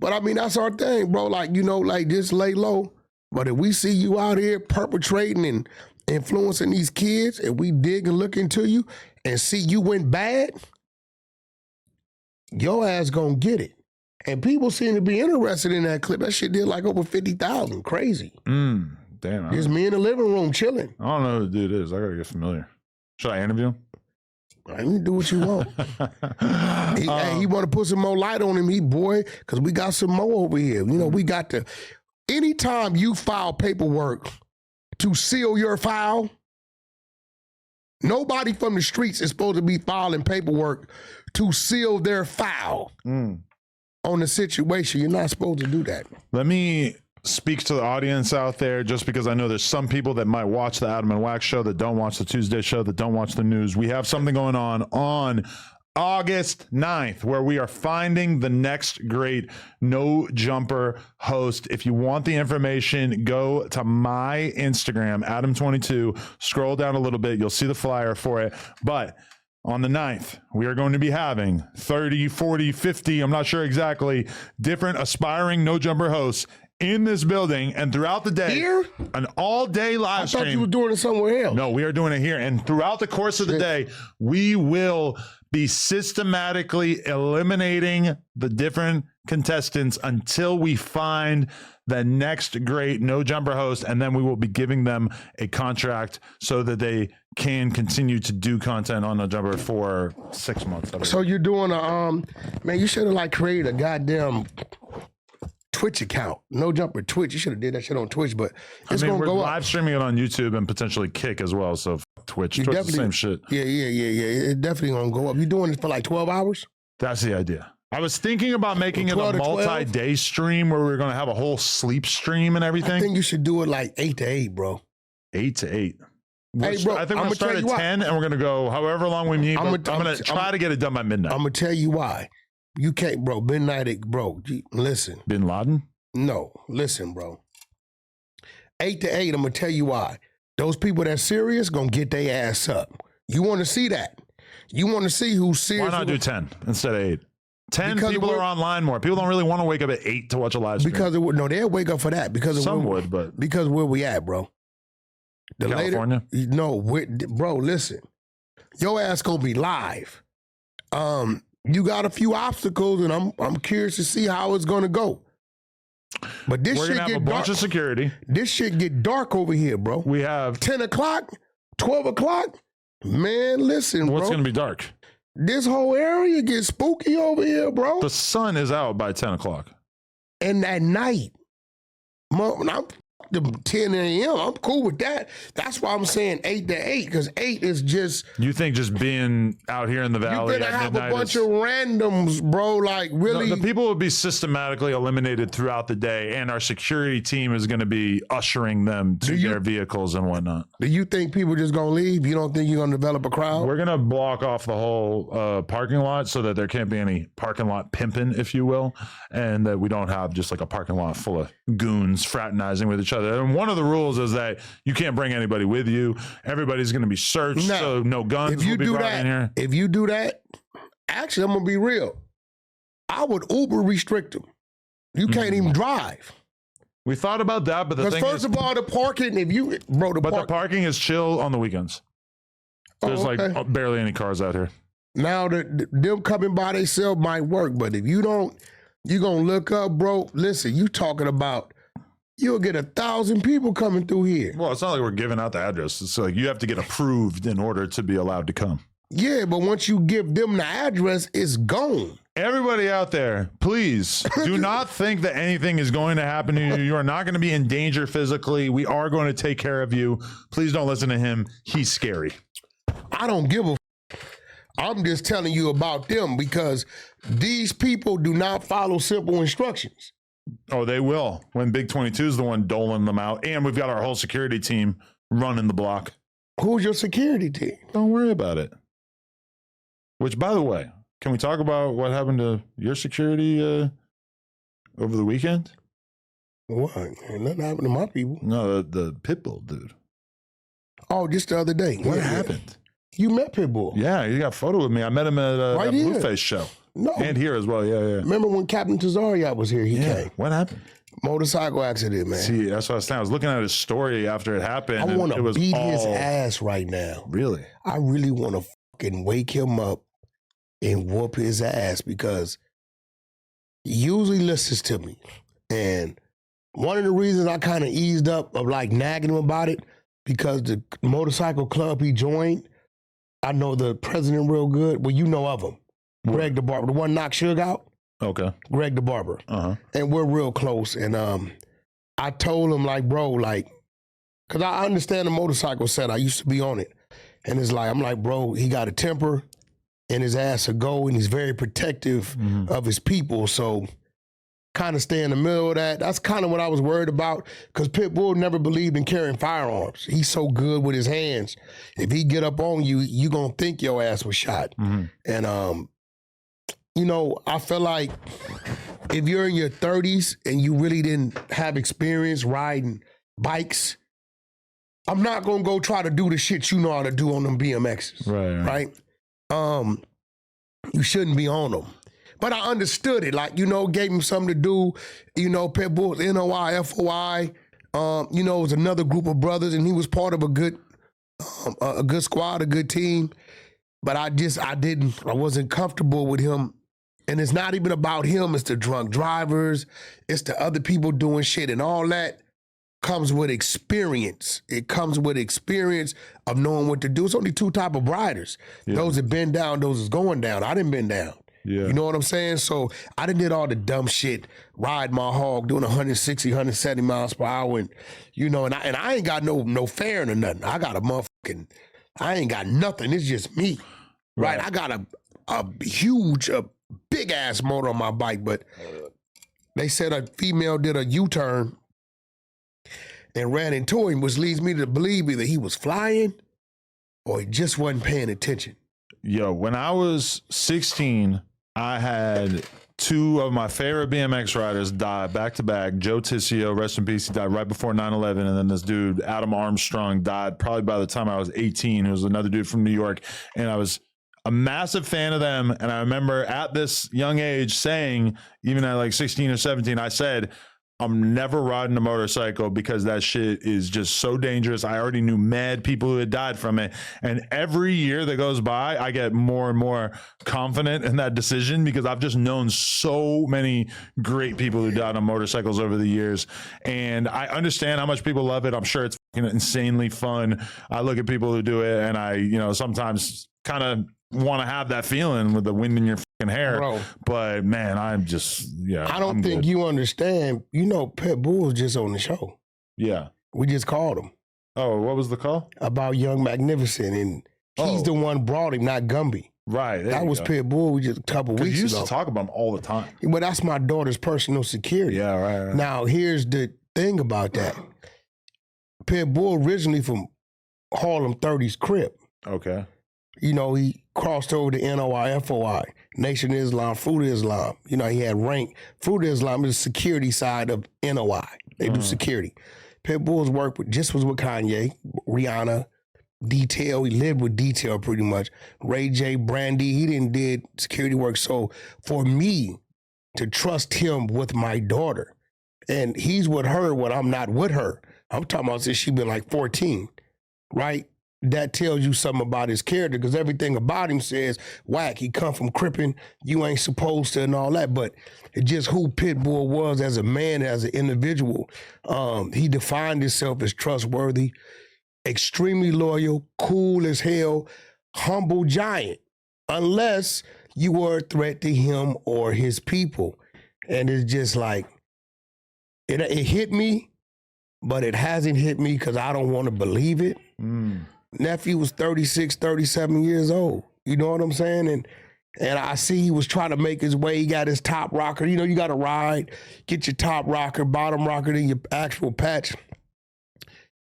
But I mean, that's our thing, bro. Like, like just lay low. But if we see you out here perpetrating and influencing these kids, and we dig and look into you and see you went bad, your ass gonna get it. And people seem to be interested in that clip. That shit did like over 50,000. Crazy. Damn. Just me in the living room chilling. I don't know who the dude is. I gotta get familiar. Should I interview him? You can do what you want. He want to put some more light on him, because we got some more over here. We got to, anytime you file paperwork to seal your file, nobody from the streets is supposed to be filing paperwork to seal their file on the situation. You're not supposed to do that. Let me speak to the audience out there, just because I know there's some people that might watch the Adam and Wack show that don't watch the Tuesday show, that don't watch the news. We have something going on August 9th, where we are finding the next great No Jumper host. If you want the information, go to my Instagram, Adam22, scroll down a little bit. You'll see the flyer for it. But on the 9th, we are going to be having 30, 40, 50, I'm not sure exactly, different aspiring No Jumper hosts in this building, and throughout the day, here? An all-day live stream. I thought you were doing it somewhere else. No, we are doing it here. And throughout the course of the day, we will be systematically eliminating the different contestants until we find the next great No Jumper host, and then we will be giving them a contract so that they can continue to do content on No Jumper for 6 months. So you're doing man, you should have created a goddamn Twitch account, No Jumper Twitch. You should have did that shit on Twitch, but it's gonna go up. We're live streaming it on YouTube and potentially Kick as well. So Twitch is the same shit. Yeah. It's definitely gonna go up. You doing it for 12 hours? That's the idea. I was thinking about making it a multi-day stream where we were gonna have a whole sleep stream and everything. I think you should do it 8 to 8, bro. 8 to 8. Hey, bro, I think we're gonna start at 10 and we're gonna go however long we need. I'm gonna try to get it done by midnight. I'm gonna tell you why. You can't, bro. Midnight, bro. Listen. Bin Laden? No, listen, bro. 8 to 8, I'm gonna tell you why. Those people that's serious gonna get their ass up. You want to see that? You want to see who's serious? Why not do 10 instead of 8? 10 because people are online more. People don't really want to wake up at 8 to watch a live stream. Because they'll wake up for that. Because some would, but because where we at, bro? California? Bro, listen. Your ass gonna be live. You got a few obstacles, and I'm curious to see how it's gonna go. But this shit gonna have get a bunch dark. Of security. This shit get dark over here, bro. We have 10 o'clock, 12 o'clock. Man, listen, bro. What's gonna be dark? This whole area gets spooky over here, bro. The sun is out by 10 o'clock. And at night, I'm fuck the 10 a.m. I'm cool with that. That's why I'm saying 8 to 8, because 8 is just. You think just being out here in the valley You're gonna at have midnight a bunch of randoms, bro. Like, really? No, the people would be systematically eliminated throughout the day, and our security team is going to be ushering them to their vehicles and whatnot. Do you think people just gonna leave? You don't think you're gonna develop a crowd? We're going to block off the whole parking lot so that there can't be any parking lot pimping, if you will, and that we don't have just like a parking lot full of goons fraternizing with each other. And one of the rules is that you can't bring anybody with you. Everybody's going to be searched, so no guns will be brought in here. If you do that, actually, I'm gonna be real. I would Uber restrict them. You can't even drive. We thought about that, but the thing first is, of all, the parking. If you, bro, the parking is chill on the weekends. There's like barely any cars out here. Now, them coming by themselves might work, but if you don't, you're going to look up, bro. Listen, you talking about, you'll get 1,000 people coming through here. Well, it's not like we're giving out the address. It's like you have to get approved in order to be allowed to come. Yeah, but once you give them the address, it's gone. Everybody out there, please do not think that anything is going to happen to you. You are not going to be in danger physically. We are going to take care of you. Please don't listen to him. He's scary. I don't give a I'm just telling you about them because these people do not follow simple instructions. Oh, they will. When Big 22 is the one doling them out. And we've got our whole security team running the block. Who's your security team? Don't worry about it. Which, by the way, can we talk about what happened to your security over the weekend? What? Ain't nothing happened to my people. No, the Pitbull dude. Oh, just the other day. What happened? You met Pitbull. Yeah, you got a photo with me. I met him at that Blueface show. No. And here as well, yeah. Remember when Captain Tazariot was here? He came. What happened? Motorcycle accident, man. See, that's what I was saying. I was looking at his story after it happened. I want to beat his ass right now. Really? I really want to fucking wake him up and whoop his ass because he usually listens to me. And one of the reasons I kind of eased up of like nagging him about it, because the motorcycle club he joined, I know the president real good. Well, you know of him. Greg the Barber, the one knocked Suge out. Okay. Greg the Barber. And we're real close. And I told him, like, bro, like, because I understand the motorcycle set. I used to be on it. And it's like, I'm like, bro, he got a temper and his ass will go, and he's very protective of his people. So kind of stay in the middle of that. That's kind of what I was worried about, because Pitbull never believed in carrying firearms. He's so good with his hands. If he get up on you, you going to think your ass was shot. And, you know, I feel like if you're in your 30s and you really didn't have experience riding bikes, I'm not going to go try to do the shit you know how to do on them BMXs. Right? You shouldn't be on them. But I understood it. Like, you know, gave him something to do. You know, Pitbull, NOI, FOI. You know, it was another group of brothers, and he was part of a good squad, a good team. But I wasn't comfortable with him. And it's not even about him. It's the drunk drivers. It's the other people doing shit, and all that comes with experience. It comes with experience of knowing what to do. It's only two type of riders. Those that been down, those that's going down. I didn't been down. You know what I'm saying? So I done did all the dumb shit, ride my hog, doing 160, 170 miles per hour. And, you know, and I ain't got no fairing or nothing. I got I ain't got nothing. It's just me, right? I got a huge, big ass motor on my bike, but they said a female did a U-turn and ran into him, which leads me to believe either he was flying or he just wasn't paying attention. Yo, when I was 16, I had two of my favorite BMX riders die back to back. Joe Tissio, rest in peace, he died right before 9/11. And then this dude, Adam Armstrong, died probably by the time I was 18. He was another dude from New York. And I was a massive fan of them. And I remember at this young age saying, even at like 16 or 17, I said, I'm never riding a motorcycle because that shit is just so dangerous. I already knew mad people who had died from it. And every year that goes by, I get more and more confident in that decision because I've just known so many great people who died on motorcycles over the years. And I understand how much people love it. I'm sure it's insanely fun. I look at people who do it and I, you know, sometimes kind of want to have that feeling with the wind in your fucking hair. Bro, but man, I'm just, I don't think you understand. You know, Pitbull's just on the show. Yeah. We just called him Oh, what was the call? about Young Magnificent, and he's the one brought him, not Gumby. Right. That was Pitbull. We just a couple weeks You used ago. to talk about him all the time. But that's my daughter's personal security. Yeah, right. Now, here's the thing about that. Pitbull originally from Harlem 30's Crip. Okay. You know, he crossed over to NOI, FOI, Nation of Islam, Fruit of Islam. You know, he had rank. Fruit of Islam is the security side of NOI. They do security. Pitbull's work was with Kanye, Rihanna, Detail. He lived with Detail pretty much. Ray J, Brandy. He did security work. So for me to trust him with my daughter, and he's with her when I'm not with her. I'm talking about since she been like 14, right? That tells you something about his character, because everything about him says, Wack, he come from Crippin', you ain't supposed to, and all that. But it's just who Pitbull was as a man, as an individual. He defined himself as trustworthy, extremely loyal, cool as hell, humble giant, unless you were a threat to him or his people. And it's just like, it hit me, but it hasn't hit me because I don't want to believe it. Nephew was 36, 37 years old. You know what I'm saying? And I see he was trying to make his way. He got his top rocker. You know, you got to ride, get your top rocker, bottom rocker, then your actual patch.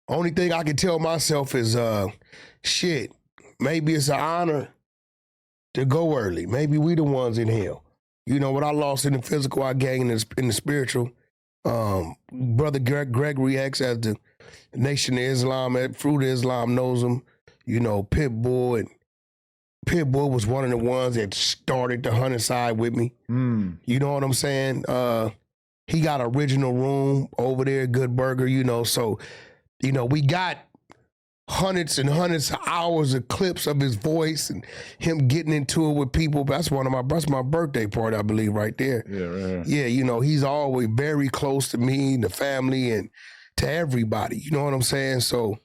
Only thing I can tell myself is, shit, maybe it's an honor to go early. Maybe we the ones in hell. You know, what I lost in the physical, I gained in the spiritual. Brother Gregory X as the Nation of Islam, Fruit of Islam knows him. You know, Pitbull was one of the ones that started the hunting side with me. You know what I'm saying? He got an original room over there, Good Burger, you know. So, you know, we got hundreds and hundreds of hours of clips of his voice and him getting into it with people. That's my birthday party, I believe, right there. Yeah, right. Yeah, you know, he's always very close to me, the family, and to everybody. You know what I'm saying? So,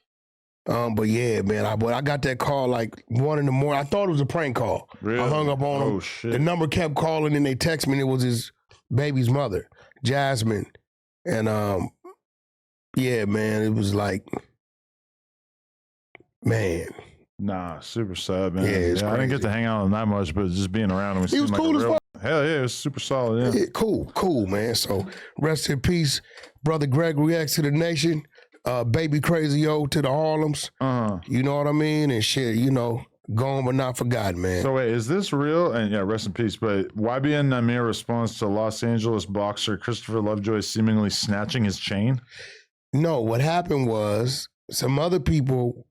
but yeah, man, I got that call like 1 a.m. I thought it was a prank call. Really? I hung up on him. Shit. The number kept calling, and they text me, and it was his baby's mother, Jasmine. And yeah, man, it was like, man. Nah, super sad, man. Yeah, I didn't get to hang out with him that much, but just being around him, He was cool as fuck. Hell yeah, it was super solid. Yeah. Yeah, cool, man. So rest in peace, brother Gregory X to the nation, baby Crazy O to the Harlems. You know what I mean? And shit, you know, gone but not forgotten, man. So wait, is this real? And yeah, rest in peace. But YBN Namir responds to Los Angeles boxer Christopher Lovejoy seemingly snatching his chain? No, what happened was some other people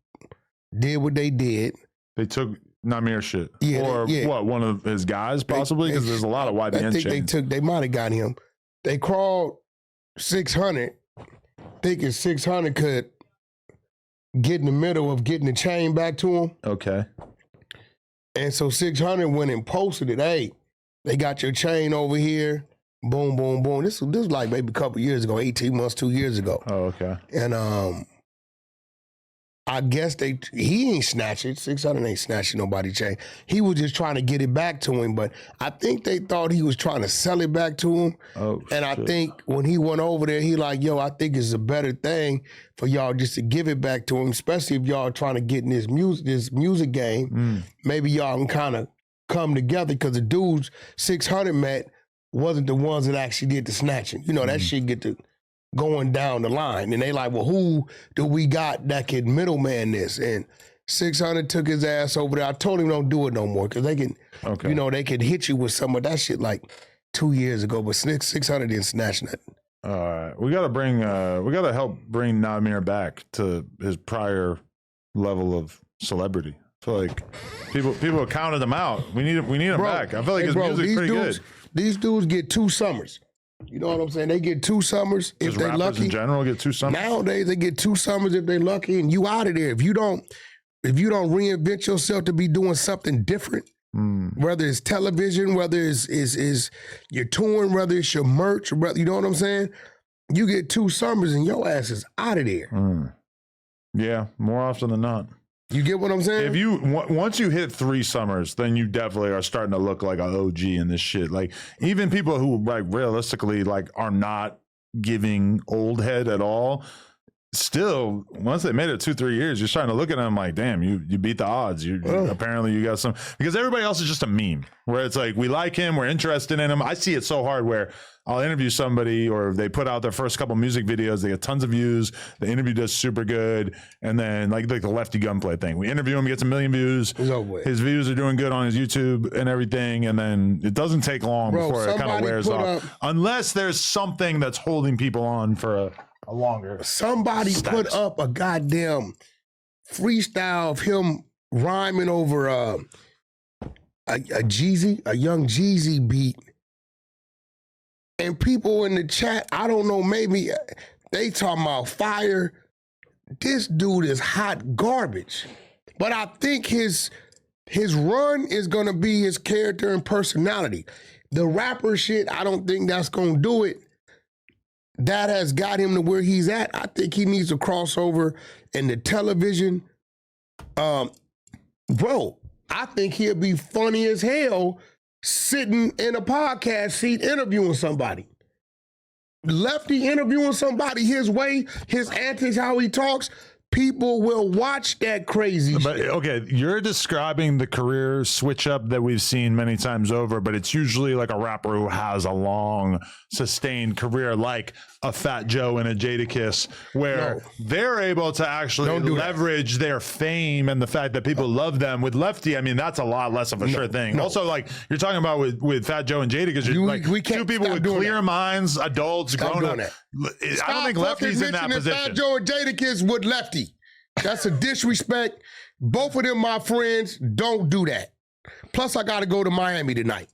did what they did. They took Namir shit. Yeah, or what, one of his guys possibly? Because there's a lot of YBN chains. They might have got him. They crawled 600, thinking 600 could get in the middle of getting the chain back to him. Okay. And so 600 went and posted it. Hey, they got your chain over here. Boom, boom, boom. This was like maybe a couple years ago, 18 months, 2 years ago. Oh, okay. And I guess he ain't snatching. 600 ain't snatching nobody's chain. He was just trying to get it back to him, but I think they thought he was trying to sell it back to him. Oh, and I shit. think when he went over there, he like, yo, I think it's a better thing for y'all just to give it back to him, especially if y'all trying to get in this music game. Maybe y'all can kind of come together, because the dudes 600 met wasn't the ones that actually did the snatching. You know, that shit get to going down the line. And they like, well, who do we got that can middleman this? And 600 took his ass over there. I told him don't do it no more, because they can, you know, they can hit you with some of that shit like 2 years ago, but 600 didn't snatch nothing. All right. We got to help bring Namir back to his prior level of celebrity. I feel like people counted him out. We need him back. I feel like his music's pretty good. These dudes get 2 summers. You know what I'm saying? They get 2 summers if they're lucky. In general get 2 summers. Nowadays they get 2 summers if they're lucky, and you out of there. If you don't reinvent yourself to be doing something different, whether it's television, whether it's your touring, whether it's your merch, you know what I'm saying? You get 2 summers and your ass is out of there. Yeah, more often than not. You get what I'm saying? If once you hit 3 summers, then you definitely are starting to look like an OG in this shit. Like, even people who like realistically like are not giving old head at all, still, once they made it 2-3 years, you're starting to look at them like, damn, you beat the odds. Apparently you got some, because everybody else is just a meme where it's like, we like him, we're interested in him. I see it so hard where I'll interview somebody, or they put out their first couple music videos, they get tons of views, the interview does super good, and then like the Lefty Gunplay thing, we interview him, he gets 1 million views, his views are doing good on his YouTube and everything, and then it doesn't take long before it kind of wears off, unless there's something that's holding people on for a longer. Somebody put up a goddamn freestyle of him rhyming over a young Jeezy beat. And people in the chat, I don't know, maybe they talking about fire. This dude is hot garbage. But I think his run is gonna be his character and personality. The rapper shit, I don't think that's gonna do it. That has got him to where he's at. I think he needs a crossover in the television. Bro, I think he'll be funny as hell sitting in a podcast seat interviewing somebody. Lefty interviewing somebody his way, his antics, how he talks. People will watch that crazy shit. But okay, you're describing the career switch up that we've seen many times over, but it's usually like a rapper who has a long sustained career, like a Fat Joe and a Jadakiss, where they're able to actually leverage their fame and the fact that people love them. With Lefty, I mean, that's a lot less of a sure thing. Also, like you're talking about with Fat Joe and Jadakiss, like two people with clear minds, adults, grown up. I don't think Lefty's in that position. Fat Joe and Jadakiss with Lefty. That's a disrespect. Both of them, my friends, don't do that. Plus, I got to go to Miami tonight.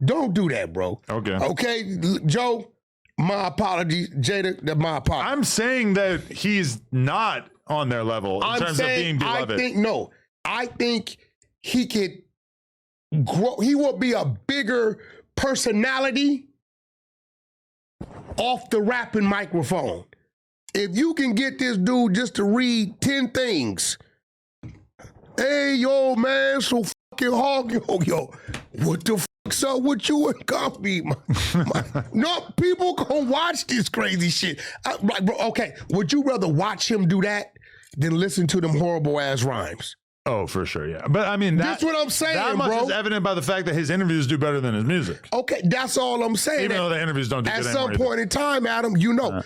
Don't do that, bro. Okay, Joe, my apologies. Jada, my apologies. I'm saying that he's not on their level in terms of being beloved. I think he could grow. He will be a bigger personality off the rapping microphone. If you can get this dude just to read 10 things. Hey, yo, man, so fucking hog, yo, what the fuck's up with you and Gumby? No, people gonna watch this crazy shit. Like, bro, okay, would you rather watch him do that than listen to them horrible ass rhymes? Oh, for sure, yeah. But I mean, that's what I'm saying, that much is evident by the fact that his interviews do better than his music. Okay, that's all I'm saying. Even though the interviews don't do good at some point in time, Adam, you know,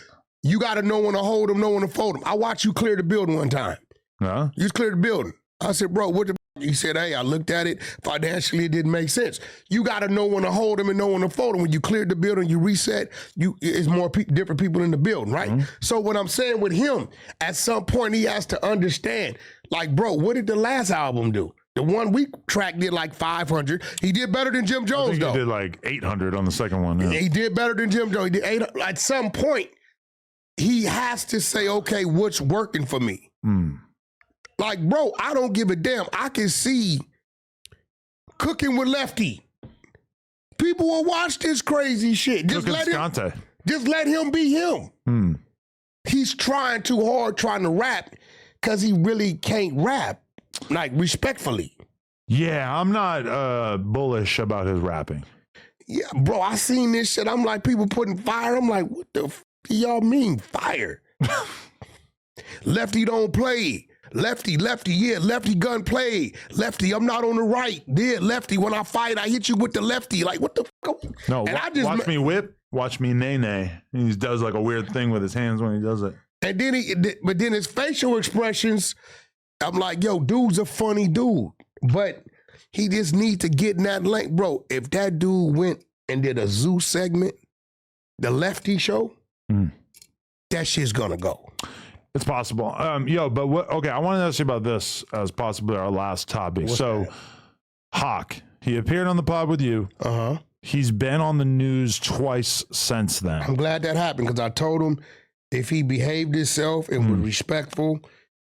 you got to know when to hold him, know when to fold him. I watched you clear the building one time. You just cleared the building. I said, bro, what the He said, hey, I looked at it. Financially, it didn't make sense. You got to know when to hold them and know when to fold them. When you cleared the building, you reset, it's more different people in the building, right? Mm-hmm. So what I'm saying with him, at some point, he has to understand, like, bro, what did the last album do? The 1 week track did like 500. He did better than Jim Jones, though. He did like 800 on the second one. Yeah. He did better than Jim Jones. He did 800. At some point, he has to say, okay, what's working for me? Like, bro, I don't give a damn. I can see Cooking with Lefty. People will watch this crazy shit. Just let him be him. He's trying too hard trying to rap because he really can't rap, like, respectfully. Yeah, I'm not bullish about his rapping. Yeah, bro, I seen this shit. I'm like, people putting fire. I'm like, what the f do y'all mean fire? Lefty don't play. Lefty, yeah, Lefty gun play. Lefty, I'm not on the right. Yeah, Lefty, when I fight, I hit you with the lefty. Like, what the fuck? No, watch me whip, watch me nay. He does like a weird thing with his hands when he does it. And then but then his facial expressions, I'm like, yo, dude's a funny dude. But he just needs to get in that lane. Bro, if that dude went and did a zoo segment, the Lefty show, that shit's gonna go. It's possible. But what, okay, I wanted to ask you about this as possibly our last topic. What's that? Hawk, he appeared on the pod with you. He's been on the news twice since then. I'm glad that happened because I told him if he behaved himself and was respectful,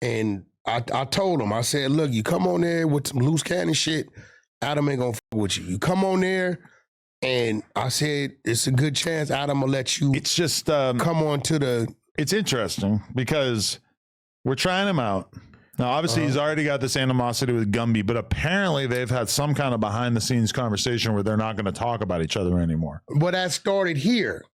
and I told him, I said, look, you come on there with some loose cannon shit, Adam ain't gonna f with you. You come on there, and I said, it's a good chance Adam will let you come on to the... It's interesting because we're trying him out. Now, obviously, he's already got this animosity with Gumby, but apparently they've had some kind of behind-the-scenes conversation where they're not going to talk about each other anymore. Well, that started here,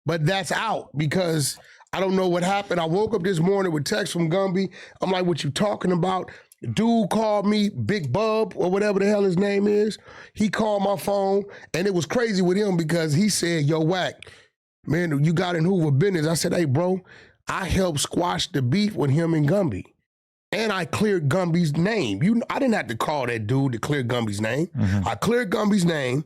but that's out because I don't know what happened. I woke up this morning with text from Gumby. I'm like, what you talking about? Dude called me, Big Bub, or whatever the hell his name is. He called my phone, and it was crazy with him because he said, yo, Wack, man, you got in Hoover business. I said, hey, bro, I helped squash the beef with him and Gumby. And I cleared Gumby's name. I didn't have to call that dude to clear Gumby's name. I cleared Gumby's name.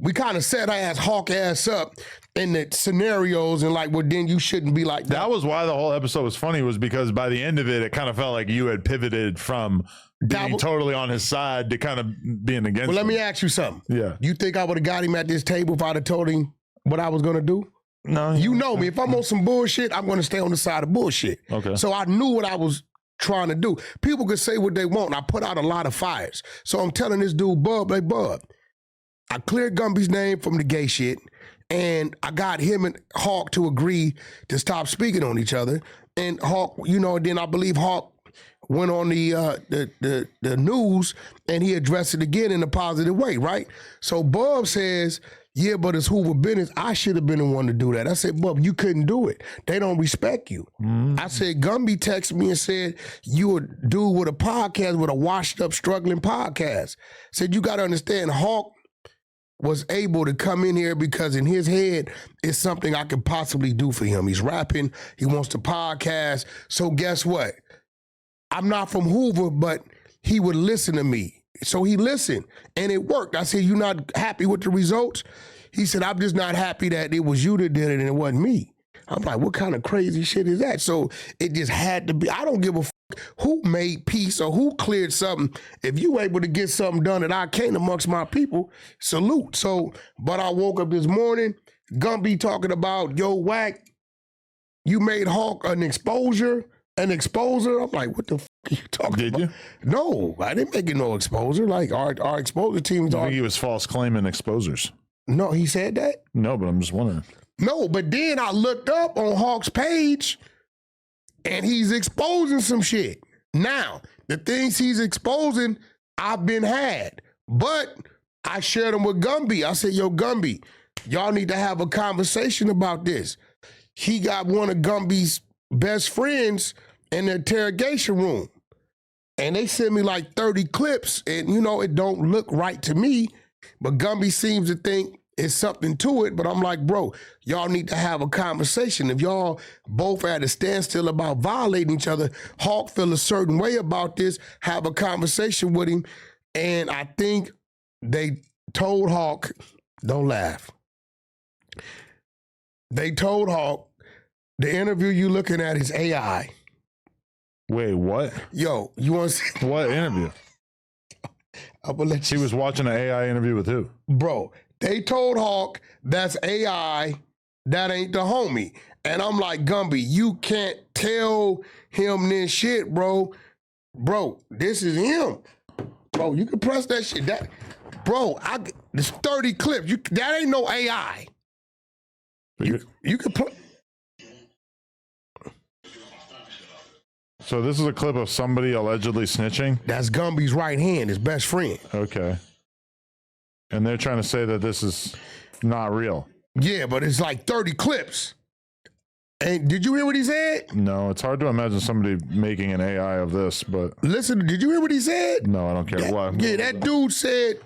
We kind of set our hawk ass up in the scenarios and like, well, then you shouldn't be like that. That was why the whole episode was funny, was because by the end of it, it kind of felt like you had pivoted from being totally on his side to kind of being against him. Well, let me ask you something. Yeah. You think I would have got him at this table if I'd have told him what I was going to do? No. You know me. If I'm on some bullshit, I'm going to stay on the side of bullshit. Okay. So I knew what I was trying to do. People could say what they want. I put out a lot of fires. So I'm telling this dude, Bub, hey, Bub, I cleared Gumby's name from the gay shit, and I got him and Hawk to agree to stop speaking on each other. And Hawk, then I believe Hawk went on the news and he addressed it again in a positive way, right? So Bub says, yeah, but it's Hoover business. I should have been the one to do that. I said, Bub, you couldn't do it. They don't respect you. I said, Gumby texted me and said, you a dude with a podcast, with a washed up, struggling podcast. Said, you got to understand, Hawk was able to come in here because in his head, it's something I could possibly do for him. He's rapping. He wants to podcast. So guess what? I'm not from Hoover, but he would listen to me. So he listened, and it worked. I said, you not happy with the results? He said, I'm just not happy that it was you that did it and it wasn't me. I'm like, what kind of crazy shit is that? So it just had to be. I don't give a fuck who made peace or who cleared something. If you able to get something done that I can't amongst my people, salute. So, but I woke up this morning, Gumby talking about, yo, Wack, you made Hawk an exposer. I'm like, what the fuck are you talking about? Did you? No, I didn't make it no exposer. Like our exposure teams I think he was false claiming exposers. No, he said that? No, but I'm just wondering. No, but then I looked up on Hawk's page and he's exposing some shit. Now, the things he's exposing, I've been had. But I shared them with Gumby. I said, yo, Gumby, y'all need to have a conversation about this. He got one of Gumby's best friends in the interrogation room. And they sent me like 30 clips. And, it don't look right to me. But Gumby seems to think it's something to it, but I'm like, bro, y'all need to have a conversation. If y'all both at a standstill about violating each other, Hawk feel a certain way about this, have a conversation with him. And I think they told Hawk, don't laugh. They told Hawk, the interview you looking at is AI. Wait, what? Yo, you want to see? What interview? I'm gonna let you. He was watching an AI interview with who? Bro, they told Hawk that's AI, that ain't the homie. And I'm like, Gumby, you can't tell him this shit, bro. Bro, this is him. Bro, you can press that shit. There's 30 clips. That ain't no AI. You can put. So this is a clip of somebody allegedly snitching? That's Gumby's right hand, his best friend. Okay. And they're trying to say that this is not real. Yeah, but it's like 30 clips. And did you hear what he said? No, it's hard to imagine somebody making an AI of this, but... Listen, did you hear what he said? No, I don't care. Why? Yeah, that dude said,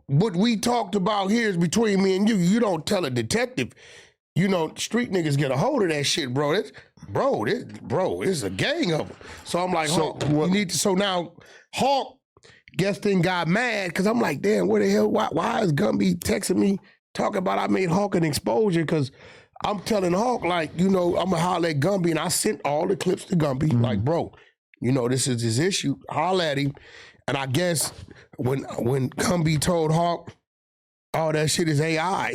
what we talked about here is between me and you. You don't tell a detective. Street niggas get a hold of that shit, bro. It's a gang of them. So I'm like, Hawk, you need to. So now Hawk guess then got mad because I'm like, damn, where the hell? Why is Gumby texting me talking about I made Hawk an exposure? Because I'm telling Hawk, like, I'm gonna holler at Gumby, and I sent all the clips to Gumby, like, bro, this is his issue. Holler at him. And I guess when Gumby told Hawk, oh, that shit is AI,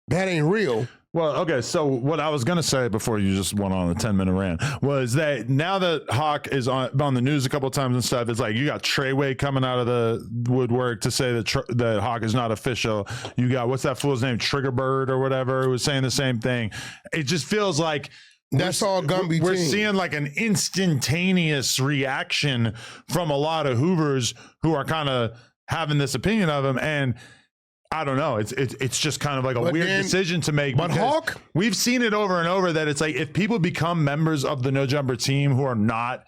that ain't real. Well, okay, so what I was going to say before you just went on a 10-minute rant was that now that Hawk is on the news a couple of times and stuff, it's like you got Treyway coming out of the woodwork to say that Hawk is not official. You got, what's that fool's name, Triggerbird or whatever, who was saying the same thing. It just feels like that's all Gumby. We're seeing like an instantaneous reaction from a lot of Hoovers who are kind of having this opinion of him. And I don't know. It's just kind of like a But weird then- decision to make. but because Hawk- we've seen it over and over that it's like if people become members of the No Jumper team who are not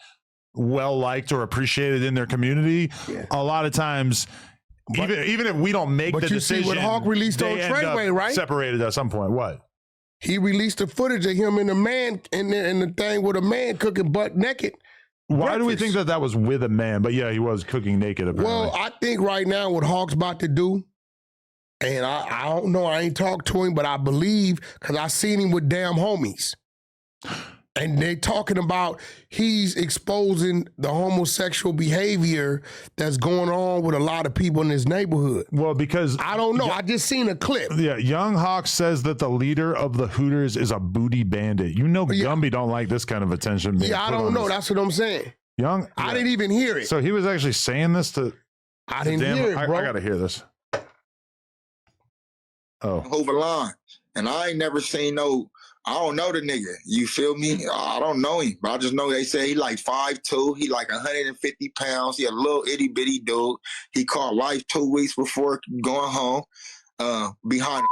well liked or appreciated in their community, a lot of times, even if we don't make but the you see decision, what Hawk released they on end up Treyway, right? separated at some point. What? He released the footage of him and the man in the thing with a man cooking butt naked. Why do we breakfast. think that was with a man? But yeah, he was cooking naked apparently. Well, I think right now what Hawk's about to do, and I don't know, I ain't talked to him, but I believe because I seen him with damn homies. And they talking about he's exposing the homosexual behavior that's going on with a lot of people in his neighborhood. well, because I don't know. I just seen a clip. yeah, Young Hawk says that the leader of the Hooters is a booty bandit. You know, Gumby don't like this kind of attention. being Yeah, I put don't on know. this. That's what I'm saying. Young. I yeah. didn't even hear it. So he was actually saying this to. I didn't damn, hear it, bro. I gotta hear this. Oh, Hoover line. And I ain't never seen I don't know the nigga. You feel me? I don't know him. But I just know they say he like 5'2". He like 150 pounds. He a little itty bitty dude. He caught life 2 weeks before going home. Behind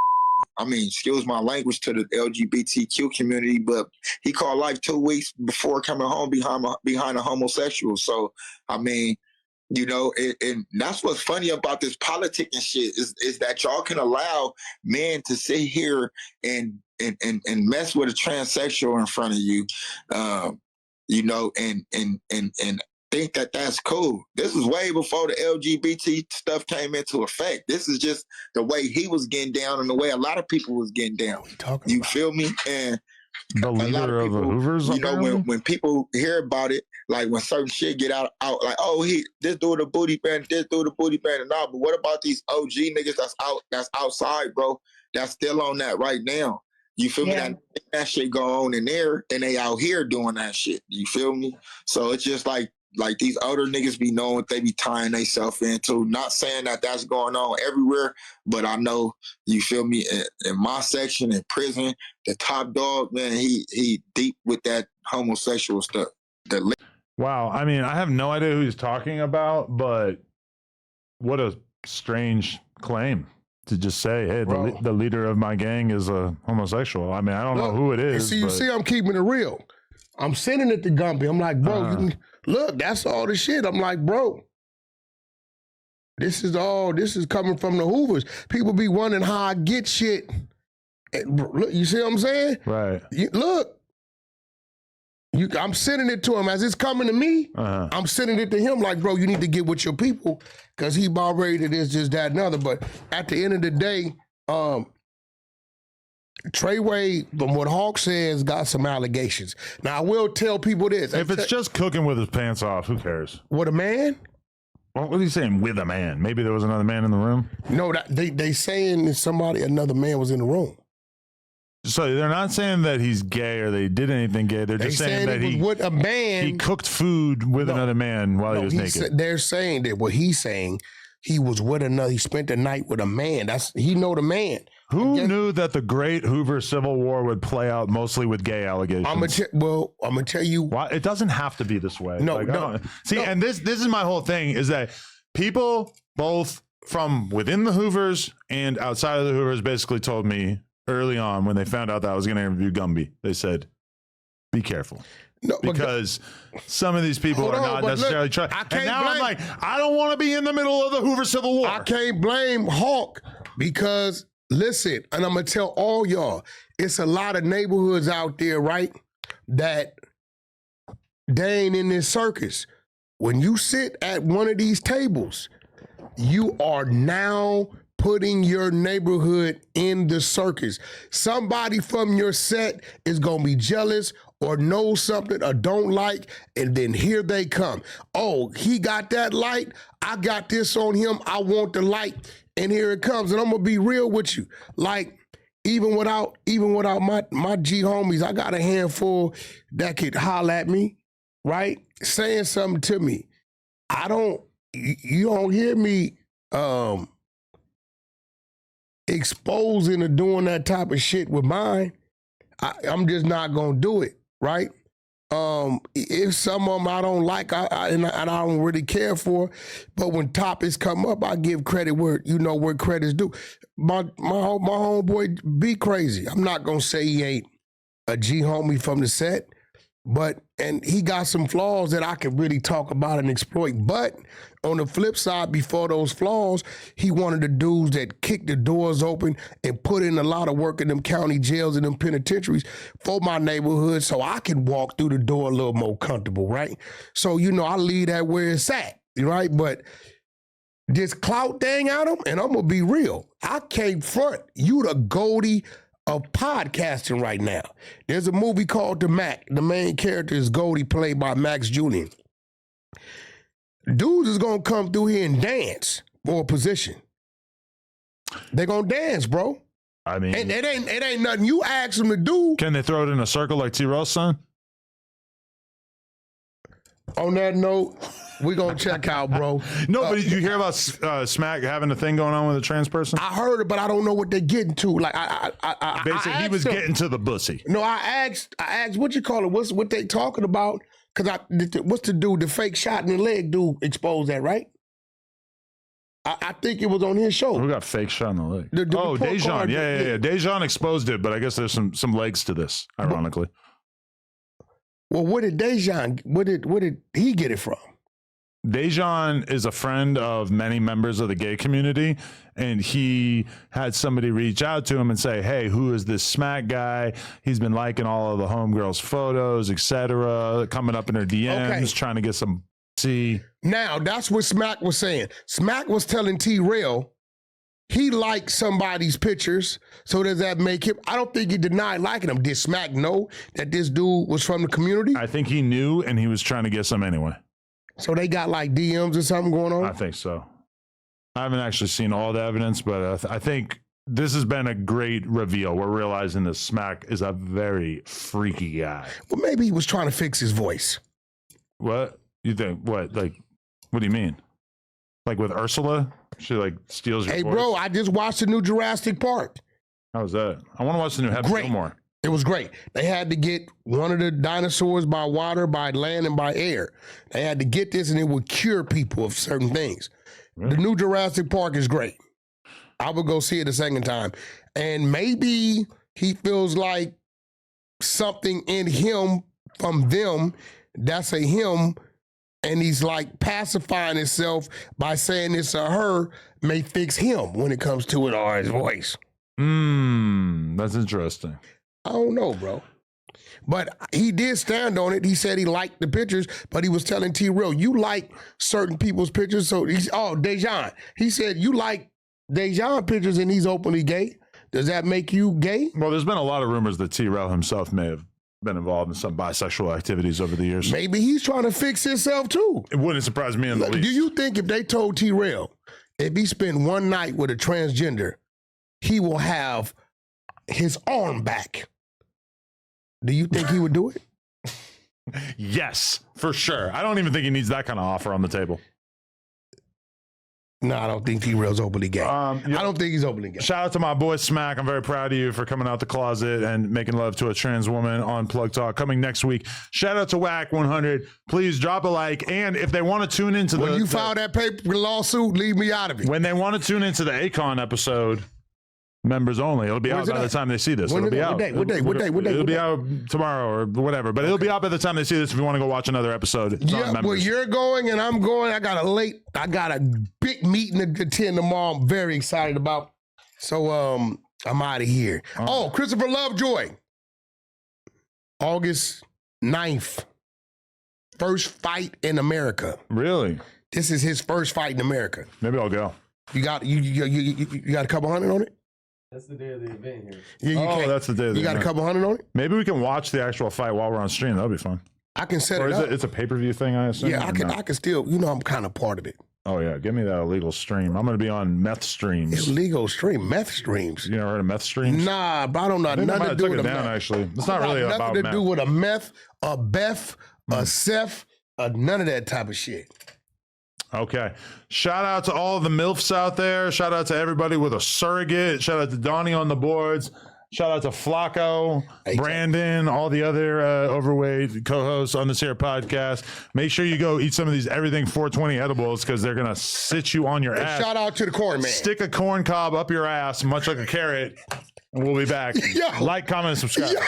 I mean, excuse my language to the LGBTQ community, but he caught life 2 weeks before coming home behind a homosexual. So I mean, you know, and that's what's funny about this politicking shit is that y'all can allow men to sit here and mess with a transsexual in front of you, you know, and think that that's cool. This is way before the LGBT stuff came into effect. This is just the way he was getting down and the way a lot of people was getting down. You feel me? And the leader of the Hoovers. you know, apparently? when people hear about it, like when certain shit get out like, oh, this dude a booty band, this dude a booty band and all. But what about these OG niggas that's outside, bro? That's still on that right now. You feel me? That shit go on in there and they out here doing that shit. You feel me? So it's just like these older niggas be knowing what they be tying themselves into. Not saying that that's going on everywhere, but I know, you feel me, in my section in prison, the top dog, man, he deep with that homosexual stuff. Wow. I mean, I have no idea who he's talking about, but what a strange claim to just say, hey, the leader of my gang is a homosexual. I mean, I don't know who it is. You see, I'm keeping it real. I'm sending it to Gumby. I'm like, bro, you can, look, that's all the shit. I'm like, bro, this is coming from the Hoovers. People be wondering how I get shit. And, look, you see what I'm saying? Right. Look, I'm sending it to him as it's coming to me. I'm sending it to him like, bro, you need to get with your people because he about ready to this, just that, and other. But at the end of the day, Treyway, from what Hawk says, got some allegations. Now, I will tell people this. If it's just cooking with his pants off, who cares? What, a man? What was he saying? With a man? Maybe there was another man in the room? No, they saying that another man was in the room. So they're not saying that he's gay or they did anything gay. They're just saying that he was with a man. he cooked food with another man while he was naked. They're saying that what he's saying, he was with another. He spent the night with a man. He know the man. Who knew that the great Hoover Civil War would play out mostly with gay allegations? I'm gonna tell you. Why it doesn't have to be this way. No, and this is my whole thing is that people both from within the Hoovers and outside of the Hoovers basically told me early on when they found out that I was going to interview Gumby, they said, "Be careful." No, because some of these people are not necessarily trying. And now I'm like, I don't want to be in the middle of the Hoover Civil War. I can't blame Hawk because, listen, and I'm going to tell all y'all, it's a lot of neighborhoods out there, right, that they ain't in this circus. When you sit at one of these tables, you are now putting your neighborhood in the circus. Somebody from your set is going to be jealous or know something or don't like, and then here they come. Oh, he got that light. I got this on him. I want the light. And here it comes. And I'm going to be real with you. Like, even without my G homies, I got a handful that could holler at me, right? Saying something to me. You don't hear me exposing or doing that type of shit with mine. I'm just not gonna do it, right? If some of them I don't like, and I don't really care for, but when topics come up, I give credit where where credit's due. My homeboy be crazy. I'm not gonna say he ain't a G homie from the set, and he got some flaws that I could really talk about and exploit. But on the flip side, before those flaws, he one of the dudes that kicked the doors open and put in a lot of work in them county jails and them penitentiaries for my neighborhood so I can walk through the door a little more comfortable, right? So, I leave that where it's at, right? But this clout thing out of him, and I'm going to be real, I can't front. You the Goldie of podcasting right now. There's a movie called The Mac. The main character is Goldie, played by Max Julian. Dudes is gonna come through here and dance for a position. They're gonna dance, bro. I mean, and it ain't nothing you ask them to do. Can they throw it in a circle like T-Roll's son? On that note, we're gonna check out, bro. No, but you hear about Smac having a thing going on with a trans person? I heard it, but I don't know what they're getting to. Like basically, he was getting to the bussy. No, I asked what you call it? What they talking about? Because what's the dude, the fake shot in the leg dude exposed that, right? I think it was on his show. Who got fake shot in the leg? The Dejan. Yeah. Dejan exposed it, but I guess there's some legs to this, ironically. Well, where did Dejan, where did he get it from? Dejan is a friend of many members of the gay community, and he had somebody reach out to him and say, hey, who is this Smac guy? He's been liking all of the homegirls' photos, etc., coming up in her DMs, trying to get some see. Now, that's what Smac was saying. Smac was telling T-Rail he liked somebody's pictures, so does that make him? I don't think he denied liking them. Did Smac know that this dude was from the community? I think he knew, and he was trying to get some anyway. So they got like DMs or something going on? I think so. I haven't actually seen all the evidence, but I think this has been a great reveal. We're realizing that Smac is a very freaky guy. Well, maybe he was trying to fix his voice. What? You think? What? Like, what do you mean? Like with Ursula? She like steals your voice? Hey, bro, I just watched the new Jurassic Park. How was that? I want to watch the new Happy Gilmore. It was great. They had to get one of the dinosaurs by water, by land, and by air. They had to get this, and it would cure people of certain things. Really? The new Jurassic Park is great. I would go see it a second time. And maybe he feels like something in him from them, that's a him, and he's like pacifying himself by saying it's a her, may fix him when it comes to it or his voice. That's interesting. I don't know, bro. But he did stand on it. He said he liked the pictures, but he was telling T-Real, you like certain people's pictures. So Dejan. He said, you like Dejan pictures and he's openly gay. Does that make you gay? Well, there's been a lot of rumors that T-Real himself may have been involved in some bisexual activities over the years. Maybe he's trying to fix himself too. It wouldn't surprise me in the least. Do you think if they told T-Real, if he spent one night with a transgender, he will have his arm back? Do you think he would do it? Yes, for sure. I don't even think he needs that kind of offer on the table. No, I don't think T-Real's openly gay. I don't think he's openly gay. Shout out to my boy Smac. I'm very proud of you for coming out the closet and making love to a trans woman on Plug Talk. Coming next week. Shout out to Wack 100. Please drop a like. And if they want to tune into when you file that paper lawsuit, leave me out of it. When they want to tune into the Akon episode, members only. It'll be out by the time they see this. It'll be out. What day? It'll be out tomorrow or whatever. But it'll be out by the time they see this if you want to go watch another episode. Yeah, well, you're going and I'm going. I got a big meeting to attend tomorrow. I'm very excited about. So I'm out of here. Oh, Christopher Lovejoy. August 9th. First fight in America. Really? This is his first fight in America. Maybe I'll go. You got a couple hundred on it? That's the day of the event here. Yeah, that's the day of the event. You got a couple hundred on it? Maybe we can watch the actual fight while we're on stream. That'll be fun. I can set it up. It's a pay-per-view thing, I assume? Yeah, I can still, I'm kind of part of it. Oh, yeah. Give me that illegal stream. I'm going to be on meth streams. Illegal stream? Meth streams? You never heard of meth streams? Nah, but I don't know. Nothing to do with meth. Actually. It's not really about meth. Nothing to do with a meth, a Beth, a Seth, none of that type of shit. Okay. Shout out to all of the MILFs out there. Shout out to everybody with a surrogate. Shout out to Donnie on the boards. Shout out to Flacco, Brandon, all the other overweight co-hosts on this here podcast. Make sure you go eat some of these Everything 420 edibles because they're going to sit you on your ass. Shout out to the corn man. Stick a corn cob up your ass, much like a carrot, and we'll be back. Yo. Like, comment, and subscribe. Yo,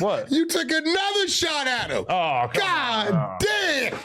What? You took another shot at him. Oh, God damn.